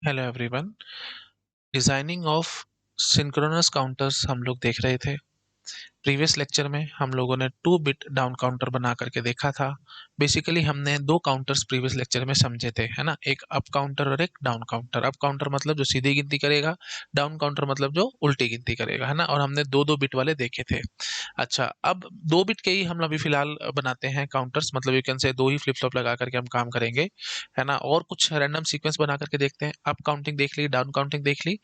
Hello everyone. Designing of synchronous counters हम लोग देख रहे थे। प्रीवियस लेक्चर में हम लोगों ने 2 बिट डाउन काउंटर बना करके देखा था। बेसिकली हमने दो काउंटर्स प्रीवियस लेक्चर में समझे थे, है ना। एक अप काउंटर और एक डाउन काउंटर। अप काउंटर मतलब जो सीधी गिनती करेगा, डाउन काउंटर मतलब जो उल्टी गिनती करेगा, है ना। और हमने दो दो बिट वाले देखे थे। अच्छा, अब 2 बिट के ही हम अभी फिलहाल बनाते हैं काउंटर्स, मतलब यू कैन से दो ही फ्लिप फ्लॉप लगा करके हम काम करेंगे, है ना। और कुछ रैंडम सीक्वेंस बना करके देखते हैं। अप काउंटिंग देख ली, डाउन काउंटिंग देख ली।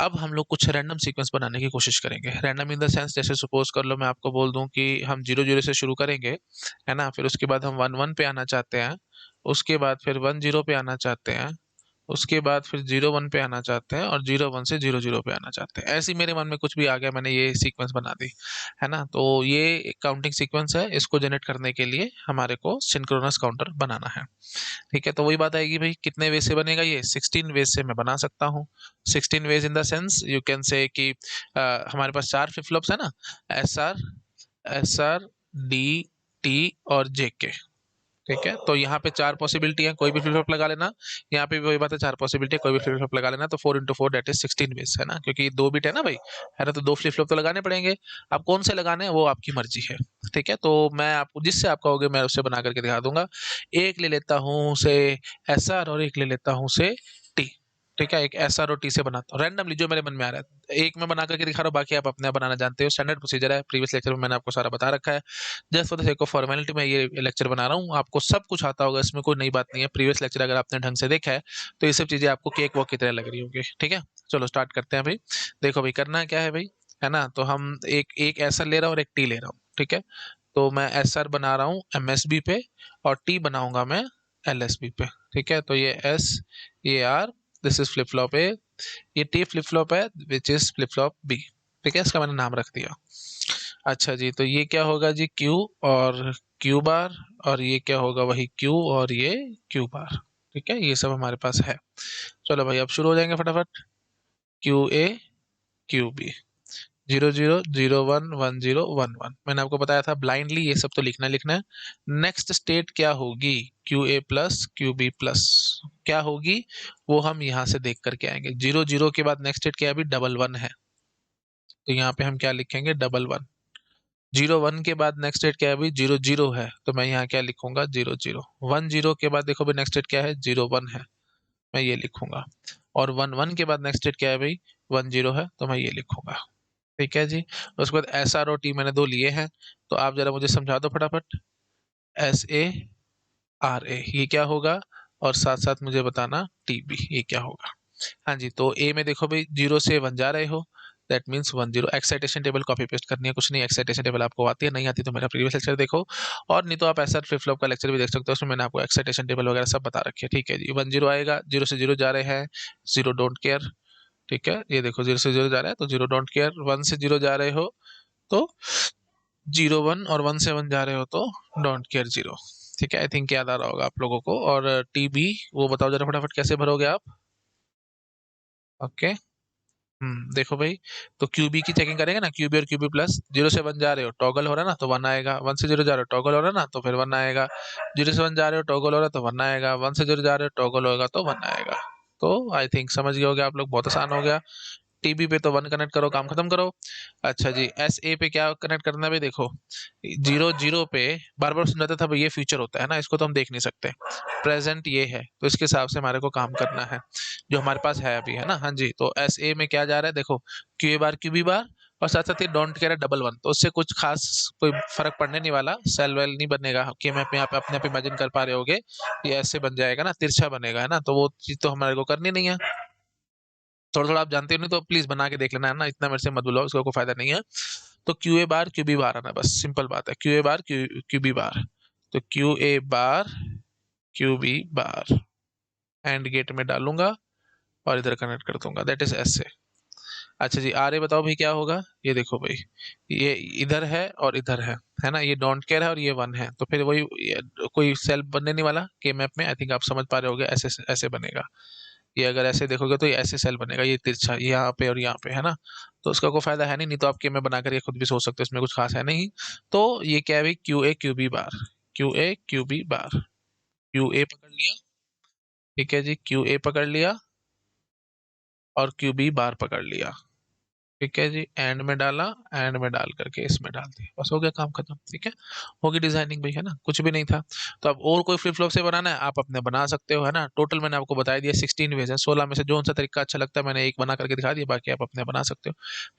अब हम लोग कुछ रैंडम सीक्वेंस बनाने की कोशिश करेंगे। रैंडम इन द सेंस, जैसे सपोज कर लो मैं आपको बोल दूं कि हम 0 0 से शुरू करेंगे, है ना। फिर उसके बाद हम 1 1 पे आना चाहते हैं। उसके बाद फिर 1 0 पे आना चाहते हैं। उसके बाद फिर 0 1 पे आना चाहते हैं और 0 1 से 0 0 पे आना चाहते हैं। ऐसे ही मेरे मन में कुछ भी आ गया, मैंने ये सीक्वेंस बना दी, है ना। तो ये काउंटिंग सीक्वेंस है। इसको जनरेट करने के लिए हमारे को सिंक्रोनस काउंटर बनाना है। ठीक है, तो वही बात आएगी भाई, कितने वे से बनेगा ये? 16 वेज से मैं बना सकता हूँ। 16 ways in the sense you can say कि हमारे पास 4 फ्लिप फ्लॉप्स है ना। एस आर डी टी और जे के। ठीक है, तो यहाँ पे 4 पॉसिबिलिटी है, कोई भी फ्लिप फ्लॉप लगा लेना। यहाँ पे भी वही बात है, 4 पॉसिबिलिटी है, कोई भी फ्लिप फ्लॉप लगा लेना। तो 4 × 4 दैट इज 16 वेज, है ना, क्योंकि 2 बिट है ना भाई, है ना। तो 2 फ्लिप फ्लॉप तो लगाने पड़ेंगे। अब कौन से लगाने हैं वो आपकी मर्जी है। ठीक है, तो मैं आपको जिससे आप कहोगे मैं उससे बना करके दिखा दूंगा। एक ले लेता हूँ से एस आर और एक ले लेता हूँ से टी। ठीक है, एक एस आर और टी से बनाता हूँ रैंडमली जो मेरे मन में आ रहा है। एक मैं बना करके दिखा रहा हूँ, बाकी आप अपने आप बनाना जानते हो। स्टैंडर्ड प्रोसीजर है, प्रीवियस लेक्चर में मैंने आपको सारा बता रखा है। Just for the sake of formality मैं ये लेक्चर बना रहा हूँ। आपको सब कुछ आता होगा, इसमें कोई नई बात नहीं है। प्रीवियस लेक्चर अगर आपने ढंग से देखा है तो ये सब चीजें आपको केक वॉक की तरह लग रही होंगी। ठीक है, चलो स्टार्ट करते हैं भाई। देखो भाई, करना क्या है भाई, है ना। तो हम एक एक एस आर ले रहा हूँ और एक टी ले रहा हूँ। ठीक है, तो मैं एस आर बना रहा हूँ एमएसबी पे और टी बनाऊंगा मैं एलएसबी पे। ठीक है, तो ये are, this is flip flop A. ये टी फ्लिप फ्लॉप है which is flip flop B. ठीक है, इसका मैंने नाम रख दिया। अच्छा जी, तो ये क्या होगा जी? क्यू और क्यू बार। और ये क्या होगा? वही क्यू और ये क्यू बार। ठीक है, ये सब हमारे पास है। चलो भाई, अब शुरू हो जाएंगे फटाफट। Q A Q B, 0 0 0 1 1 0 1 1। मैंने आपको बताया था ब्लाइंडली ये सब तो लिखना है। नेक्स्ट स्टेट क्या होगी? Q A plus Q B plus क्या होगी वो हम यहाँ से देख करके आएंगे। 0 0 के बाद नेक्स्ट स्टेट क्या है? अभी डबल वन है, तो यहाँ पे हम क्या लिखेंगे? Double one. 0 1 के बाद नेक्स्ट स्टेट क्या है? अभी 0 0 है, तो मैं यहाँ क्या लिखूंगा? 0 0। 1 0 के बाद देखो भाई नेक्स्ट स्टेट क्या है? 0 1 है, मैं ये लिखूंगा। और 1 1 के बाद नेक्स्ट स्टेट क्या है भाई? 1 0 है, तो मैं ये लिखूंगा। ठीक है जी। उसके बाद एस आर और टी मैंने दो लिए हैं, तो आप जरा मुझे समझा दो फटाफट। एस ए आर ए ये क्या होगा? और साथ साथ मुझे बताना टी बी ये क्या होगा। हाँ जी, तो ए में देखो भाई 0 से 1 जा रहे हो, that means 1 0। Excitation table copy paste करनी है, कुछ नहीं। एक्साइटेशन टेबल आपको आती है, नहीं आती तो मेरा प्रीवियस लेक्चर देखो। और नहीं तो आप ऐसा फ्लिप फ्लॉप का लेक्चर भी देख सकते हो, उसमें मैंने आपको एक्साइटेशन टेबल वगैरह सब बता रखी है। ठीक है जी, 1 0 आएगा, 0 से 0 जा रहे हैं, 0 डोंट केयर। ठीक है, ये देखो 0 से 0 जा रहा है तो 0 डोंट केयर। 1 से 0 जा रहे हो तो 0 1, और 1 से 1 जा रहे हो तो डोंट केयर 0। ठीक है, आई थिंक याद आ रहा होगा आप लोगों को। और टी बी वो बताओ जरा फटाफट कैसे भरोगे आप? ओके। देखो भाई, तो क्यूबी की चेकिंग करेंगे ना, क्यूबी और क्यूबी प्लस। 0 से 1 जा रहे हो, टॉगल हो रहा है ना, तो 1 आएगा। 1 से 0 जा रहे हो, टॉगल हो रहा है ना, तो फिर 1 आएगा। 0 से 1 जा रहे हो, टॉगल हो रहा है तो 1 आएगा। 1 से 0 जा रहे हो, टॉगल होगा तो 1 आएगा। तो आई थिंक समझ गए होगे आप लोग, बहुत आसान हो गया। टीबी पे तो 1 कनेक्ट करो, काम खत्म करो। अच्छा जी, एस ए पे क्या कनेक्ट करना है भाई? देखो 0 0 पे बार बार समझाता था भाई, ये फ्यूचर होता है ना, इसको तो हम देख नहीं सकते। प्रेजेंट ये है, तो इसके हिसाब से हमारे को काम करना है जो हमारे पास है अभी, है ना। हाँ जी, तो एस ए में क्या जा रहा है? देखो Q A bar Q B bar, और साथ साथ ये डोंट केयर डबल वन, तो उससे कुछ खास कोई फर्क पड़ने नहीं वाला। सेल वेल नहीं बनेगा कि मैं यहाँ पे अपने आप इमेजिन कर पा रहे होगे। ये ऐसे बन जाएगा ना, तिरछा बनेगा, है ना। तो वो चीज तो हमारे को करनी नहीं है। थोड़ा थोड़ा आप जानते हो, नहीं तो प्लीज बना के देख लेना, है ना। इतना मेरे से मत बुलाओ, इसका कोई फायदा नहीं है। तो Q A bar Q B bar आना, बस सिंपल बात है। Q A bar Q B bar, तो Q A bar Q B bar and gate में डालूंगा और इधर कनेक्ट कर दूंगा, दैट इज ऐसे। अच्छा जी, आर ए बताओ भाई क्या होगा? ये देखो भाई, ये इधर है और इधर है ना। ये डोंट केयर है और ये 1 है, तो फिर वही कोई सेल बनने नहीं वाला के मैप में। आई थिंक आप समझ पा रहे होगे, ऐसे ऐसे बनेगा। ये अगर ऐसे देखोगे तो ये ऐसे सेल बनेगा, ये तिरछा, ये यहाँ पे और यहाँ पे, है ना। तो उसका कोई फायदा है नहीं, नहीं तो आप के में बनाकर ये खुद भी सोच सकते हो, इसमें कुछ खास है नहीं। तो ये क्या है भाई? Q A Q B bar, Q A Q B bar. Q A पकड़ लिया। ठीक है जी, क्यू ए पकड़ लिया। और क्यू बी बार पकड़ लिया, ठीक है जी, एंड में डाला, एंड में डाल करके इसमें डाल दिया, बस हो गया काम खत्म। ठीक है, होगी डिजाइनिंग भाई, है ना, कुछ भी नहीं था। तो अब और कोई फ्लिप फ्लॉप से बनाना है आप अपने बना सकते हो, है ना। टोटल मैंने आपको बता दिया 16 वेज है, 16 में से जो सा तरीका अच्छा लगता है मैंने एक बना करके दिखा दिया, बाकी आप अपने बना सकते हो।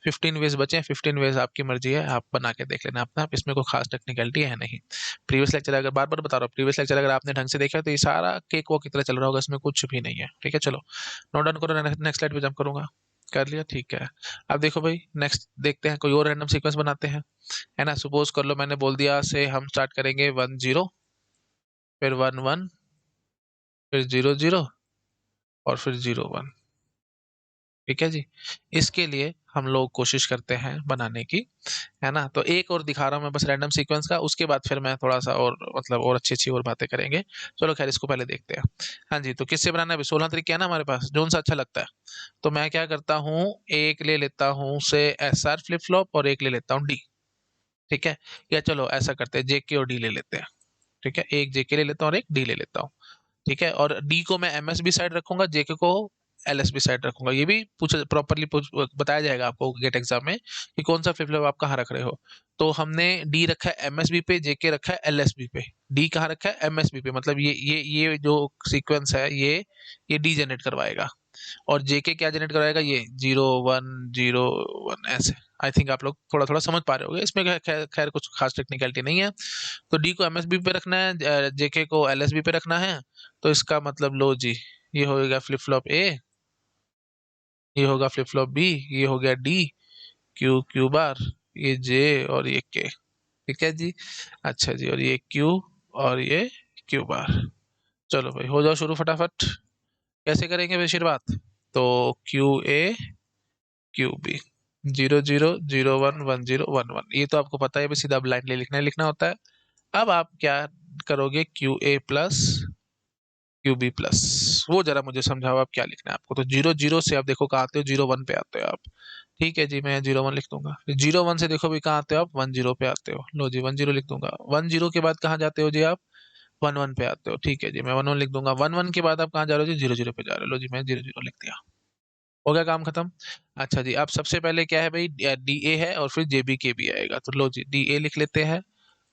15 वेज बचे हैं, 15 वेज आपकी मर्जी है, आप बना के देख लेना अपना, इसमें कोई खास टेक्निकलिटी है नहीं। प्रीवियस लेक्चर अगर बार बार बता रहा हूँ, प्रीवियस लेक्चर अगर आपने ढंग से देखा तो ये सारा केक वो की तरह चल रहा होगा, इसमें कुछ भी नहीं है। ठीक है, चलो नोट डाउन करो, नेक्स्ट स्लाइड पे जंप करूंगा। कर लिया, ठीक है। अब देखो भाई, नेक्स्ट देखते हैं, कोई और रैंडम सीक्वेंस बनाते हैं, है ना। सपोज कर लो मैंने बोल दिया से हम स्टार्ट करेंगे 1 0, फिर 1 1, फिर 0 0, और फिर 0 1। ठीक है जी, इसके लिए हम लोग कोशिश करते हैं बनाने की, है ना। तो एक और दिखा रहा हूँ मैं बस रैंडम सीक्वेंस का, उसके बाद फिर मैं थोड़ा सा और मतलब और अच्छी अच्छी और बातें करेंगे। चलो खैर, इसको पहले देखते हैं। हाँ जी, तो किससे बनाना है अभी, 16 तरीके है ना हमारे पास, जो सा अच्छा लगता है। तो मैं क्या करता हूँ, एक ले लेता हूँ से एस आर फ्लिप फ्लॉप, और एक ले लेता हूँ डी। ठीक है, या चलो ऐसा करते हैं, जेके और डी ले लेते हैं। ठीक है, एक जेके ले लेता हूँ और एक डी ले लेता हूँ। ठीक है, और डी को मैं एमएसबी साइड रखूंगा, जेके को एलएसबी साइड रखूंगा। ये भी पूछ प्रॉपरली बताया जाएगा आपको गेट एग्जाम में कि कौन सा फ्लिप फ्लॉप आप कहाँ रख रहे हो। तो हमने डी रखा है एमएसबी पे, जेके रखा है एलएसबी पे। डी कहाँ रखा है, एमएसबी पे, मतलब ये जो सीक्वेंस है ये डी जनरेट करवाएगा, और जेके क्या जनरेट कराएगा, ये 0 1 0 1 ऐसे। आई थिंक आप लोग थोड़ा थोड़ा समझ पा रहे होगे, इसमें खैर खैर कुछ खास टेक्निकलिटी नहीं है। तो डी को एमएसबी पे रखना है, जेके को एलएसबी पे रखना है। तो इसका मतलब लो जी, ये होगा फ्लिप फ्लॉप ए, ये होगा फ्लिप फ्लॉप बी, ये हो गया डी, क्यू क्यू बार, ये जे, और ये के। ठीक है जी, अच्छा जी, और ये क्यू, और ये क्यू बार। चलो भाई हो जाओ शुरू फटाफट। कैसे करेंगे वैसे बात, तो क्यू ए क्यू बी, 0 0 0 1 1 0 1 1, ये तो आपको पता है भी, सीधा ब्लाइंडली लिखना होता है। अब आप क्या करोगे, Q A plus Q B plus, वो जरा मुझे समझाओ आप क्या लिखना है आपको। तो 0 0 से आप देखो कहाँ आते हो, 0 1 पे आते हो आप। ठीक है जी, मैं 0 1 लिख दूंगा। 0 1 से देखो भी कहाँ आते हो आप, 1 0 पे आते हो, लो जी 1 0 लिख दूंगा। 1 0 के बाद कहाँ जाते हो जी आप, 1 1 पे आते हो। ठीक है जी, मैं 1 1 लिख दूंगा। 1 1 के बाद आप कहाँ जा रहे हो जी, 0 0 पे जा रहे हो, लो जी मैं 0 0 लिख दिया। हो गया काम खत्म। अच्छा जी, अब सबसे पहले क्या है भाई, डी ए है, और फिर जेबी के बी आएगा, तो लो जी डी ए लिख लेते हैं,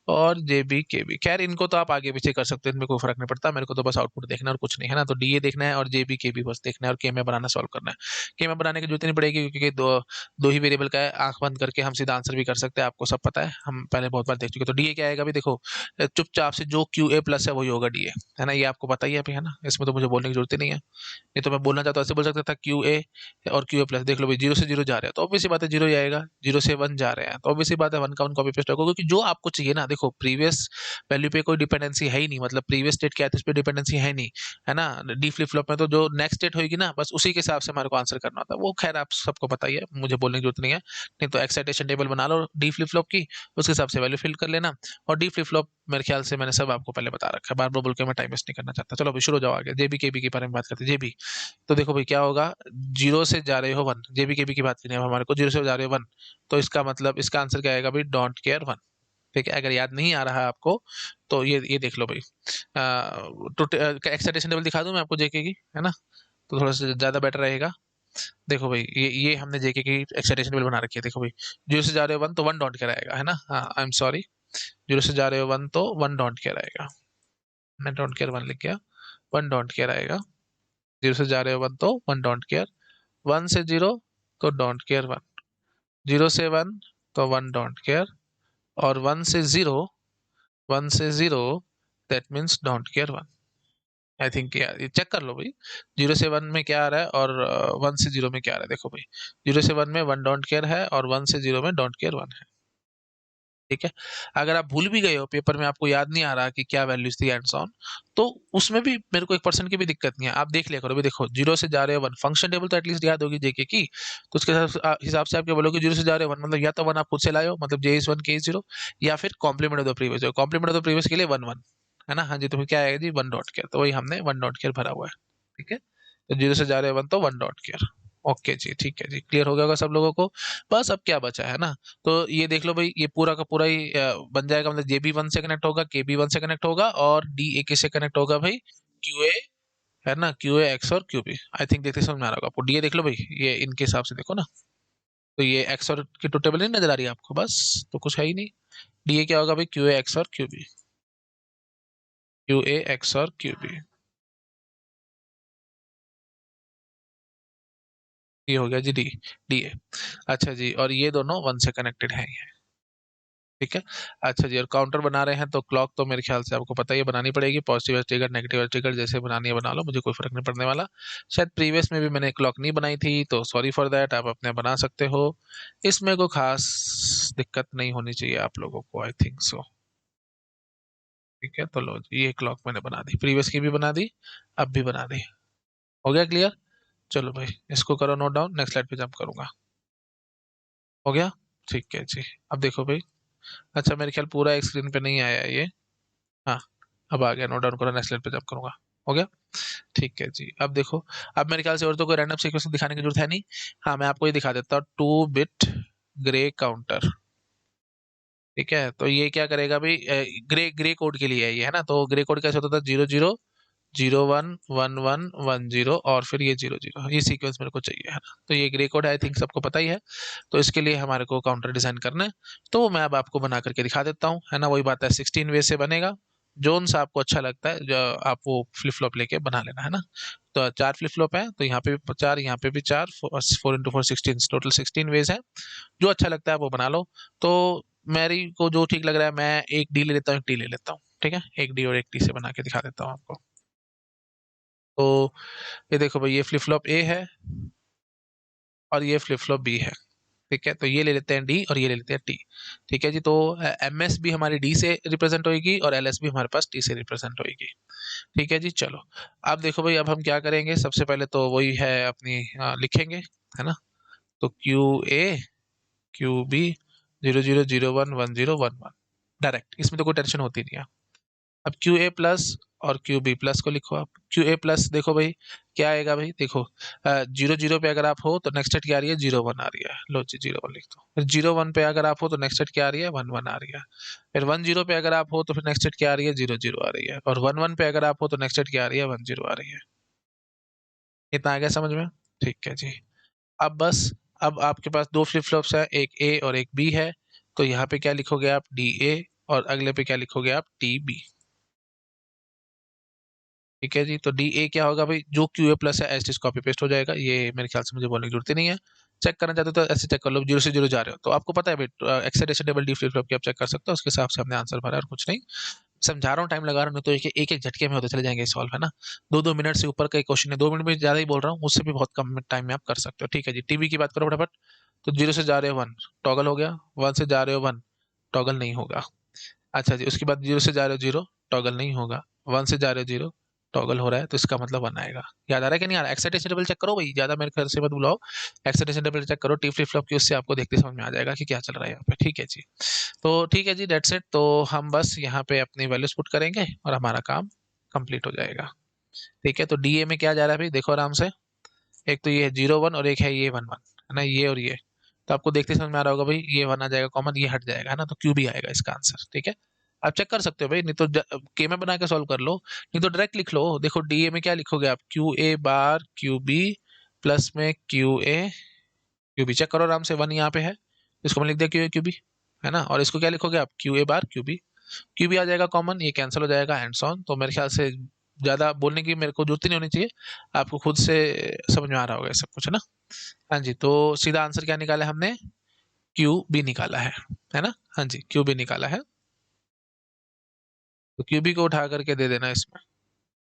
और जेबी के बी। खैर इनको तो आप आगे पीछे कर सकते हो, इनमें कोई फर्क नहीं पड़ता, मेरे को तो बस आउटपुट देखना है और कुछ नहीं, है ना। तो डीए देखना है और जेबी के बी बस देखना है, और के में बनाना सॉल्व करना है। के में बनाने की जरूरत नहीं पड़ेगी, क्योंकि दो दो ही वेरिएबल का है, आंख बंद करके हम सीधा आंसर भी कर सकते हैं, आपको सब पता है, हम पहले बहुत बार देख चुके हैं। तो डीए क्या आएगा भी, देखो चुपचाप से जो क्यू ए प्लस है वही होगा डीए, है ना, ये आपको पता ही है अभी, है ना, इसमें तो मुझे बोलने की जरूरत ही नहीं है। नहीं तो मैं बोलना चाहता हूँ ऐसे बोल सकता था, क्यू ए और क्यू ए प्लस, देख लो भाई 0 से 0 जा रहे हैं तो ऑब्वियसली बात है 0 ही आएगा। 0 से 1 जा रहे हैं तो ऑब्वियसली बात है 1 का 1 कॉपी पेस्ट होगा, क्योंकि जो आपको चाहिए ना, देखो प्रीवियस वैल्यू पे कोई डिपेंडेंसी है ही नहीं, मतलब प्रीवियस स्टेट क्या है तो इस पे डिपेंडेंसी है नहीं, है ना। डी फ्लिप फ्लॉप में तो जो नेक्स्ट स्टेट होगी ना, बस उसी के हिसाब से हमारे को आंसर करना होता है, वो खैर आप सबको पता ही है, मुझे बोलने की जरूरत नहीं है। नहीं तो एक्साइटेशन टेबल बना लो डी फ्लिप फ्लॉप की, उसके हिसाब से वैल्यू फिल कर लेना। और डी फ्लिप फ्लॉप मेरे ख्याल से मैंने सब आपको पहले बता रखा है, बार बार बोल के मैं टाइम वेस्ट नहीं करना चाहता। चलो अभी शुरू हो जाओ आगे, जेबी केबी के बारे में बात करते हैं। जेबी, तो देखो भाई क्या होगा, 0 से जा रहे हो 1, जेबी केबी की बात करनी है हमारे को, 0 से जा रहे हो 1, तो इसका मतलब इसका आंसर क्या आएगा भाई, डोंट केयर 1। ठीक है, अगर याद नहीं आ रहा है आपको तो ये देख लो भाई, तो एक्साइटेशन लेवल दिखा दूं मैं आपको जेके की, है ना, तो थोड़ा सा ज्यादा बेटर रहेगा। देखो भाई ये हमने जेके की एक्साइटेशन लेवल बना रखी है, देखो भाई 0 से जा रहे हो 1 तो 1 डोंट केयर आएगा, है ना, हाँ आई एम सॉरी, 0 से जा रहे हो 1 तो 1 डोंट केयर आएगा, मैं डोंट केयर 1 लिख गया, 1 डोंट केयर आएगा। 0 से जा रहे हो 1 तो 1 डोंट केयर, 1 से 0 तो डोंट केयर 1, 0 से 1 तो 1 डोंट केयर, और 1 से 0 that means don't care 1। I think यार ये चेक कर लो भाई, 0 से 1 में क्या आ रहा है और 1 से 0 में क्या आ रहा है, देखो भाई 0 से 1 में 1 डोंट केयर है, और 1 से 0 में डोंट केयर 1 है। ठीक है, अगर आप भूल भी गए हो पेपर में, आपको याद नहीं आ रहा कि क्या वैल्यूज थी एंड सो ऑन, तो उसमें भी मेरे को 1% की भी दिक्कत नहीं है, आप देख लिया करो भी। देखो 0 से जा रहे हो 1, फंक्शन टेबल तो एटलीस्ट याद होगी जेके की, तो उसके हिसाब से आप क्या बोलोगे, 0 से जा रहे हो 1 मतलब या तो 1 आप खुद से लाए हो, मतलब जे इज 1 के इज 0, या फिर complement of the previous, complement of the previous के लिए 1 1, है ना। हाँ जी, तो क्या आएगा जी 1 डॉट केयर, तो वही हमने 1 डॉट केयर भरा हुआ है। ठीक है, तो 0 से जा रहे हो 1 तो 1 डॉट केयर। ओके जी, ठीक है जी, क्लियर हो गया होगा सब लोगों को। बस अब क्या बचा है ना, तो ये देख लो भाई, ये पूरा का पूरा ही बन जाएगा, मतलब JB 1 से कनेक्ट होगा, KB 1 से कनेक्ट होगा, और DA किससे कनेक्ट होगा भाई, QA है ना, क्यू ए एक्स और क्यू बी। आई थिंक देखते समझ में आ रहा होगा आपको। डी ए देख लो भाई, ये इनके हिसाब से देखो ना, तो ये एक्स और की टू टेबल नहीं नजर आ रही है आपको, बस तो कुछ है ही नहीं। डी ए क्या होगा भाई, क्यू ए एक्स और Q B, Q A X और क्यू बी, ये हो गया जी डी, डी ए। अच्छा जी, और ये दोनों वन से कनेक्टेड हैं, ठीक है। अच्छा जी, और काउंटर बना रहे हैं तो क्लॉक तो मेरे ख्याल से आपको पता ही है बनानी पड़ेगी, पॉजिटिव ट्रिगर नेगेटिव ट्रिगर जैसे बनानी है बना लो, मुझे कोई फर्क नहीं पड़ने वाला। शायद प्रीवियस में भी मैंने क्लॉक नहीं बनाई थी, तो सॉरी फॉर दैट, आप अपने बना सकते हो। इसमें कोई खास दिक्कत नहीं होनी चाहिए आप लोगों को, आई थिंक सो। ठीक है, तो लो जी, ये क्लॉक मैंने बना दी, प्रीवियस की भी बना दी, अब भी बना दी। हो गया क्लियर? चलो भाई, इसको करो नोट डाउन, नेक्स्ट स्लाइड पे जंप करूंगा। हो गया, ठीक है जी। अब देखो भाई, अच्छा मेरे ख्याल पूरा एक स्क्रीन पे नहीं आया ये। हाँ, अब आ गया, नोट डाउन करो, नेक्स्ट स्लाइड पे जंप करूंगा। हो गया, ठीक है जी। अब देखो, अब मेरे ख्याल से और तो कोई रैंडम सीक्वेंस दिखाने की जरूरत है नहीं। हाँ, मैं आपको ये दिखा देता हूँ, 2 बिट ग्रे काउंटर। ठीक है, तो ये क्या करेगा भाई, ग्रे ग्रे कोड के लिए है ये, है ना। तो ग्रे कोड कैसे होता था, 0 0 0 1 1 1 1 0 और फिर ये 0 0, ये सीक्वेंस मेरे को चाहिए, है ना। तो ये ग्रे कोड आई थिंक सबको पता ही है। तो इसके लिए हमारे को काउंटर डिजाइन करना है, तो वो मैं अब आपको बना करके दिखा देता हूँ, है ना। वही बात है, 16 वे से बनेगा, जोन सा आपको अच्छा लगता है जो आप वो फ्लिप फ्लॉप लेके बना लेना, है ना। तो 4 फ्लिप फ्लॉप है, तो यहाँ पे भी 4, यहाँ पे भी 4, 4 × 4 16, टोटल 16 वेज है। जो अच्छा लगता है वो बना लो। तो मेरी को जो ठीक लग रहा है, मैं एक डी ले लेता हूँ, एक टी ले लेता हूँ, ठीक है। एक डी और एक टी से बना के दिखा देता हूँ आपको। तो ये देखो भाई, ये फ्लिप फ्लॉप ए है और ये फ्लिप फ्लॉप बी है, ठीक है। तो ये ले लेते हैं डी और ये ले लेते हैं टी, ठीक है जी। तो एम एस भी हमारी डी से रिप्रेजेंट होगी और एल एस भी हमारे पास टी से रिप्रेजेंट होगी, ठीक है जी। चलो, अब देखो भाई, अब हम क्या करेंगे, सबसे पहले तो वही है अपनी, लिखेंगे, है ना। तो Q A Q B 0 0 0 1 1 0 1 1, direct, इसमें तो कोई टेंशन होती नहीं है। अब क्यू ए प्लस और क्यू बी प्लस को लिखो आप। क्यू ए प्लस देखो भाई, क्या आएगा भाई, देखो 0 0 पे अगर आप हो तो नेक्स्ट स्टेट क्या आ रही है, 0 1 आ रही है, लो जी 0 1 लिख दो। फिर 0 1 पे अगर आप हो तो नेक्स्ट स्टेट क्या आ रही है, 1 1 आ रही है। फिर 1 0 पे अगर आप हो तो फिर नेक्स्ट स्टेट क्या आ रही है, 0 0 आ रही है। और 1 1 पे अगर आप हो तो नेक्स्ट स्टेट क्या आ रही है, 1 0 आ रही है। इतना आ गया समझ में? ठीक है जी। अब बस, अब आपके पास दो फ्लिप फ्लॉप्स है, एक ए और एक बी है। तो यहाँ पे क्या लिखोगे आप, डी ए, और अगले पे क्या लिखोगे आप, टी बी। ठीक है जी। तो डी ए क्या होगा भाई, जो क्यू ए प्लस है एस टी कॉपी पेस्ट हो जाएगा, ये मेरे ख्याल से मुझे बोलने की जरूरत ही नहीं है। चेक करना चाहते हो तो ऐसे चेक कर लो, 0 से 0 जा रहे हो तो आपको पता है भाई, acceleration table D flip flop की आप चेक कर सकते हो, उसके हिसाब से हमने आंसर भरा है और कुछ नहीं। समझा रहा हूँ, टाइम लगा रहा हूँ, नहीं तो एक एक झटके में होते चले जाएंगे सॉल्व, है ना। 2 2 मिनट से ऊपर का क्वेश्चन है, 2 मिनट में ज्यादा ही बोल रहा हूँ, उससे भी बहुत कम टाइम में आप कर सकते हो, ठीक है जी। टीबी की बात करो फटाफट। तो 0 से जा रहे हो 1, टॉगल हो गया। 1 से जा रहे हो 1, टॉगल नहीं होगा। अच्छा जी, उसके बाद 0 से जा रहे हो 0, टॉगल नहीं होगा। 1 से जा रहे हो 0, टॉगल हो रहा है, तो इसका मतलब 1 आएगा। याद आ रहा है कि नहीं आ रहा? एक्साइटेशन टेबल चेक करो भाई, ज्यादा मेरे घर से मत बुलाओ। एक्साइटेशन टेबल चेक करो, टी फ्लिप फ्लॉप की, उससे आपको देखते समझ में आ जाएगा कि क्या चल रहा है यहाँ पे, ठीक है जी। तो ठीक है जी, डेट्स इट। तो हम बस यहाँ पे अपनी वैल्यूज पुट करेंगे और हमारा काम कंप्लीट हो जाएगा। ठीक है, तो डीए में क्या जा रहा है भाई, देखो आराम से। एक तो ये है 0 1 और एक है ये 1 1, है ना, ये और ये। तो आपको देखते समझ में आ रहा होगा भाई, ये 1 आ जाएगा कॉमन, ये हट जाएगा, है ना। तो क्यू भी आएगा इसका आंसर, ठीक है। आप चेक कर सकते हो भाई, नहीं तो के में बना के सॉल्व कर लो, नहीं तो डायरेक्ट लिख लो। देखो डीए में क्या लिखोगे आप, Q A bar Q B plus में Q A Q B, check करो आराम से, 1 यहाँ पे है, इसको मैं लिख दिया क्यू ए क्यू बी, है ना। और इसको क्या लिखोगे आप, Q A bar Q B आ जाएगा कॉमन, ये कैंसिल हो जाएगा, एंड सॉन। तो मेरे ख्याल से ज्यादा बोलने की मेरे को जरूरत ही नहीं होनी चाहिए, आपको खुद से समझ में आ रहा होगा ये सब कुछ, है ना। हाँ जी, तो सीधा आंसर क्या निकाला है हमने, क्यू बी निकाला है ना। हाँ जी, क्यू बी निकाला है। तो क्यू बी को उठा करके दे देना इसमें,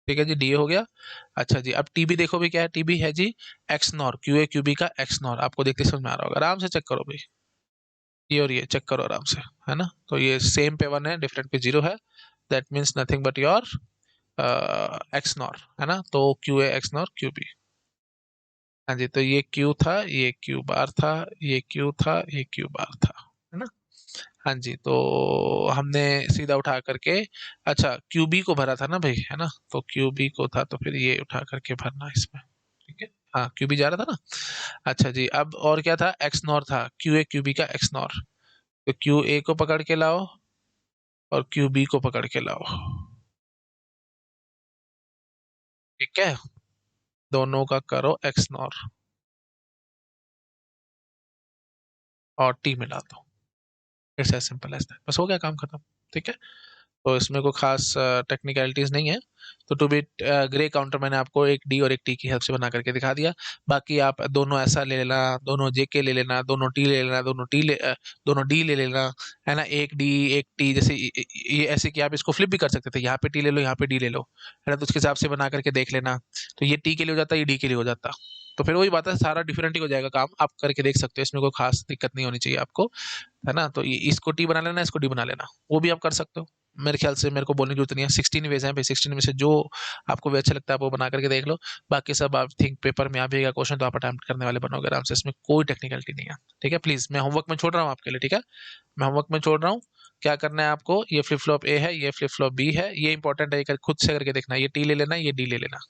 ठीक है जी, डी हो गया। अच्छा जी, अब टीबी देखो भी, क्या है टीबी है जी, X NOR, Q A Q B का एक्स नॉर, आपको देखते समझ में आ रहा होगा, आराम से चेक करो भाई, ये और ये चेक करो आराम से, है ना। तो ये सेम पे 1 है, डिफरेंट पे 0 है, that means nothing but your X NOR, है ना। तो Q A X NOR Q B. हाँ जी, तो ये क्यू था, ये क्यू बार था, ये क्यू था, ये क्यू बार था, है ना। हाँ जी, तो हमने सीधा उठा करके, अच्छा क्यूबी को भरा था ना भाई, है ना। तो क्यूबी को था, तो फिर ये उठा करके भरना इसमें, ठीक है। हाँ, क्यूबी जा रहा था ना। अच्छा जी, अब और क्या था, एक्स नॉर था, क्यू ए क्यूबी का एक्स नॉर। तो क्यू ए को पकड़ के लाओ और क्यू बी को पकड़ के लाओ। ठीक है, दोनों का करो एक्स नॉर और टी मिला दो। It's as simple as that, बस हो गया काम खत्म। ठीक है, तो इसमें कोई खास टेक्निकलिटीज नहीं है। तो टू बिट ग्रे काउंटर मैंने आपको एक डी और एक टी की हेल्प से बना करके दिखा दिया। बाकी आप दोनों ऐसा ले लेना, दोनों जेके ले लेना, दोनों टी ले लेना, दोनों डी ले लेना, है ना। एक डी एक टी, जैसे ये ऐसे कि आप इसको फ्लिप भी कर सकते थे, यहाँ पे टी ले लो, यहाँ पे डी ले लो, है ना। तो उसके हिसाब से बना करके देख लेना। तो ये टी के लिए हो जाता, ये डी के लिए हो जाता। तो फिर वही बात है, सारा डिफरेंट ही हो जाएगा काम, आप करके देख सकते हो, इसमें कोई खास दिक्कत नहीं होनी चाहिए आपको, है ना। तो इसको टी बना लेना, इसको डी बना लेना, वो भी आप कर सकते हो। मेरे ख्याल से मेरे को बोलने की जरूरत नहीं है, 16 वेज हैं भाई, 16 में से जो आपको भी अच्छा लगता है आप वो बना करके देख लो। बाकी सब आप थिंक पेपर में आ भी क्वेश्चन तो आप अटेम्प्ट करने वाले बनोगे आराम से, इसमें कोई टेक्निकलिटी नहीं है। ठीक है, प्लीज मैं होमवर्क में छोड़ रहा हूँ आपके लिए, ठीक है, मैं होमवर्क में छोड़ रहा हूँ। क्या करना है आपको, ये फ्लिप फ्लॉप ए है, ये फ्लिप फ्लॉप बी है, ये इंपॉर्टेंट है, ये खुद से करके देखना, ये टी ले लेना, ये डी ले लेना।